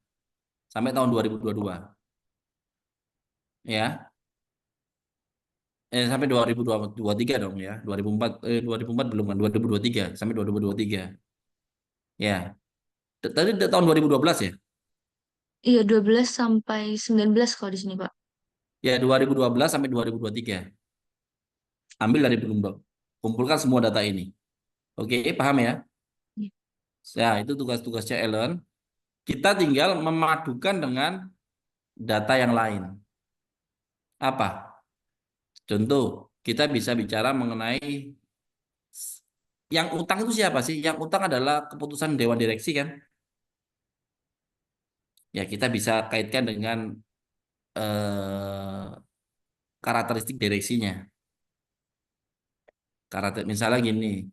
S3: sampai tahun 2022, ya. Sampai 2023 dong ya. 2004 belum kan, 2023 sampai 2023. Ya. Tadi tahun 2012 ya.
S2: Iya, 12 sampai 19 kalau di sini, Pak.
S3: Ya, 2012 sampai 2023. Ambil dari Bloomberg. Kumpulkan semua data ini. Oke, paham ya?
S2: Iya.
S3: Ya, itu tugas-tugasnya Ellen. Kita tinggal memadukan dengan data yang lain. Apa? Contoh, kita bisa bicara mengenai yang utang itu siapa sih? Yang utang adalah keputusan Dewan Direksi kan? Ya, kita bisa kaitkan dengan eh, karakteristik direksinya. Misalnya gini,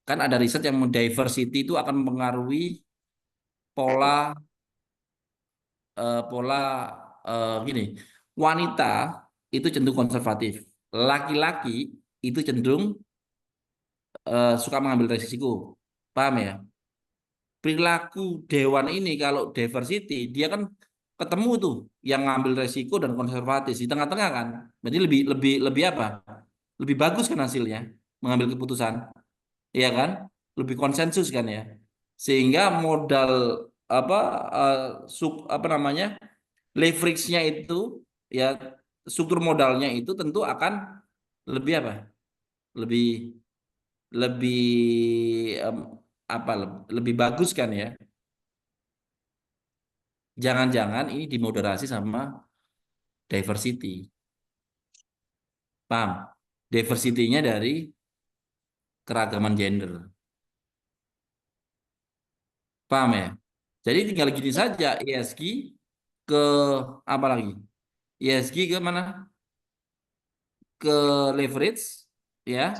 S3: kan ada riset yang diversity itu akan mempengaruhi pola pola gini. Wanita itu cenderung konservatif, laki-laki itu cenderung suka mengambil resiko. Paham ya? Perilaku dewan ini kalau diversity dia kan ketemu tuh yang ngambil resiko dan konservatif di tengah-tengah kan. Jadi lebih lebih lebih apa? Lebih bagus kan hasilnya mengambil keputusan, ya kan? Lebih konsensus kan ya. Sehingga modal apa eh, apa namanya? Leverage-nya itu ya struktur modalnya itu tentu akan lebih apa? Lebih lebih em, apa lebih bagus kan ya. Jangan-jangan ini dimoderasi sama diversity. Paham? Diversity-nya dari keragaman gender. Paham ya? Jadi tinggal gini
S2: Ya,
S3: saja ESG ke apa lagi? ESG ke mana? Ke leverage ya,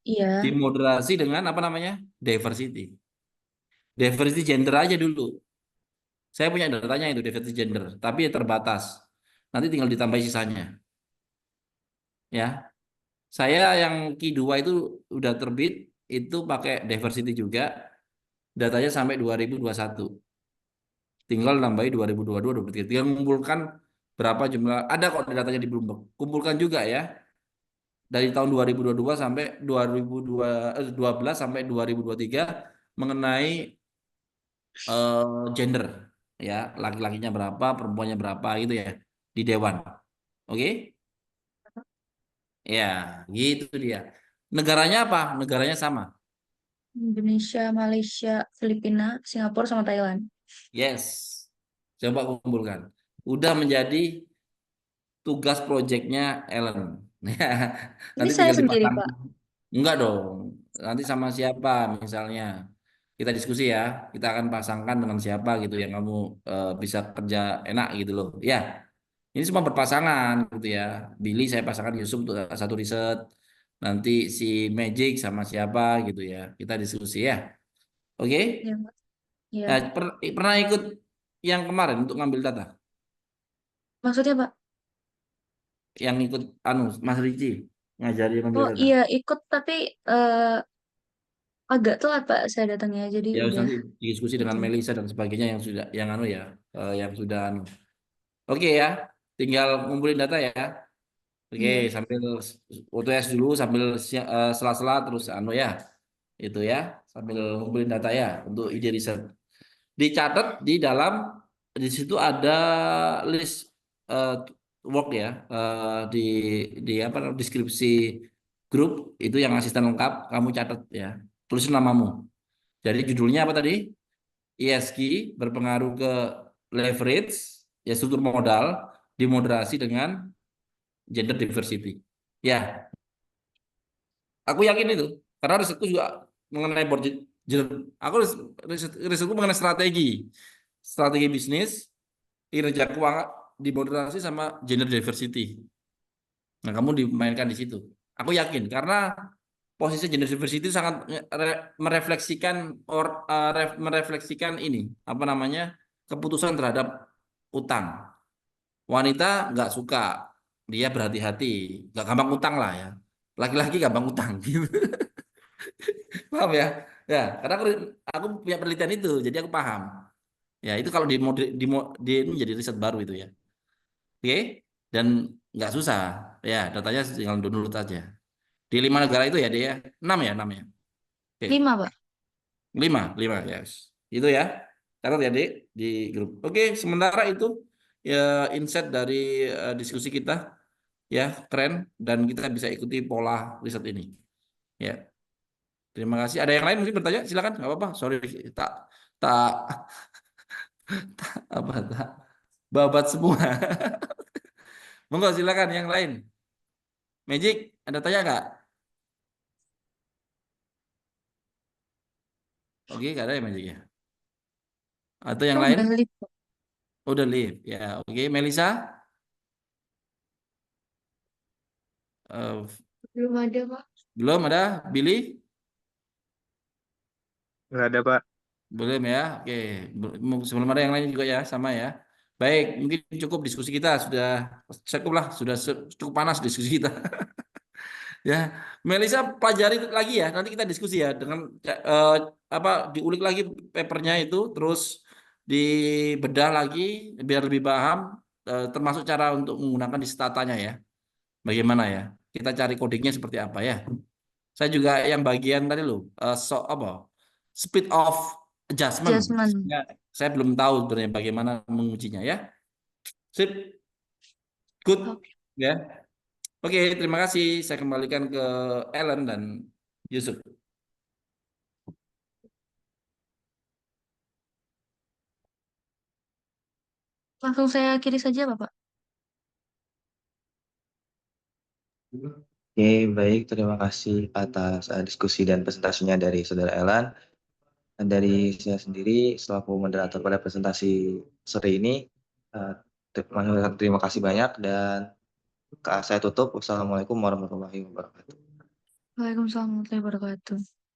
S2: iya.
S3: dimoderasi dengan apa namanya? Diversity. Diversity gender aja dulu. Saya punya datanya itu diversity gender, tapi ya terbatas. Nanti tinggal ditambah sisanya, ya. Saya yang Q2 itu udah terbit itu pakai diversity juga, datanya sampai 2021. Tinggal nambahi 2022, 2023. Tinggal mengumpulkan berapa jumlah. Ada kok datanya di Bloomberg. Kumpulkan juga ya. Dari tahun 2022 sampai 2012 sampai 2023 mengenai gender ya, laki-lakinya berapa, perempuannya berapa gitu ya di dewan. Oke? Ya, gitu dia. Negaranya apa? Negaranya sama.
S2: Indonesia, Malaysia, Filipina, Singapura, sama Thailand.
S3: Yes. Coba kumpulkan. Udah menjadi tugas proyeknya Ellen.
S2: Ini
S3: Nanti
S2: saya
S3: tinggal
S2: sendiri,
S3: dipasang.
S2: Pak.
S3: Enggak dong. Nanti sama siapa misalnya. Kita diskusi ya. Kita akan pasangkan dengan siapa gitu yang kamu bisa kerja enak gitu loh. Ya, ini semua berpasangan gitu ya. Billy saya pasangkan Yusuf untuk satu riset. Nanti si Magic sama siapa gitu ya. Kita diskusi ya. Oke?
S2: Ya, Pak. Ya.
S3: Nah, pernah ikut yang kemarin untuk ngambil data?
S2: Maksudnya, Pak?
S3: Yang ikut Mas Ricci ngajari ngambil
S2: Oh
S3: data.
S2: iya, ikut tapi eh, agak telat Pak saya datangnya, jadi
S3: Ya
S2: udah
S3: nanti diskusi dengan
S2: itu.
S3: Melisa dan sebagainya yang sudah yang anu ya, yang sudah anu. Oke ya, tinggal ngumpulin data ya. Oke,
S2: Iya.
S3: sambil UTS dulu sambil sela-sela terus anu ya. Itu ya, sambil ngumpulin data ya untuk ide riset. Dicatat di dalam di situ ada list eh, work ya, di apa deskripsi grup itu yang asisten lengkap kamu catat ya. Tulis namamu. Jadi judulnya apa tadi? ESG berpengaruh ke leverage, ya struktur modal, dimoderasi dengan gender diversity. Ya, aku yakin itu. Karena risetku juga mengenai board aku risetku mengenai strategi bisnis, kinerja keuangan, dimoderasi sama gender diversity. Nah, kamu dimainkan di situ. Aku yakin karena posisi gender diversity sangat merefleksikan merefleksikan ini apa namanya keputusan terhadap utang. Wanita nggak suka, dia berhati-hati, nggak gampang utang lah ya. Laki-laki gampang utang gitu. Paham ya? Ya, karena aku punya penelitian itu, jadi aku paham. Ya, itu kalau di ini menjadi riset baru itu ya. Oke? Dan nggak susah. Ya, datanya tinggal download aja. Di 5 negara itu ya dia. 6 ya, 6 ya. Oke.
S2: 5 Pak.
S3: 5 yes. Itu ya. Catat ya, Dek, di grup. Oke, sementara itu ya insight dari diskusi kita ya, keren dan kita bisa ikuti pola riset ini. Ya. Terima kasih. Ada yang lain mungkin bertanya? Silakan, nggak apa-apa. Sorry, tak tak apa tak babat semua. Monggo silakan yang lain. Magic, ada tanya nggak? Oke, nggak ada ya Magic ya. Atau yang
S2: Oh,
S3: lain?
S2: udah lihat Pak.
S3: Udah live. Ya, oke. Melisa, Eh,
S2: Belum ada Pak.
S3: belum ada. Billy,
S4: Nggak ada, Pak.
S3: belum ya. Oke, sebelum ada yang lain juga ya, sama ya. Baik, mungkin cukup diskusi kita sudah cukup lah, sudah cukup panas diskusi kita. Ya, Melisa pelajari lagi ya. Nanti kita diskusi ya dengan apa diulik lagi papernya itu, terus dibedah lagi biar lebih paham, termasuk cara untuk menggunakan distatanya ya. Bagaimana ya? Kita cari codingnya seperti apa ya? Saya juga yang bagian tadi loh, apa? Speed of adjustment.
S2: Jasmine.
S3: Ya, saya belum tahu sebenarnya bagaimana mengujinya ya. Sip, good
S2: Oke.
S3: ya. Oke, terima kasih. Saya kembalikan ke Ellen dan Yusuf.
S2: Langsung saya kiri saja Bapak.
S1: Oke, baik. Terima kasih atas diskusi dan presentasinya dari Saudara Elan. Dan dari saya sendiri, selaku moderator pada presentasi sore ini, eh, terima kasih banyak dan saya tutup. Wassalamualaikum warahmatullahi wabarakatuh.
S2: Waalaikumsalam warahmatullahi wabarakatuh.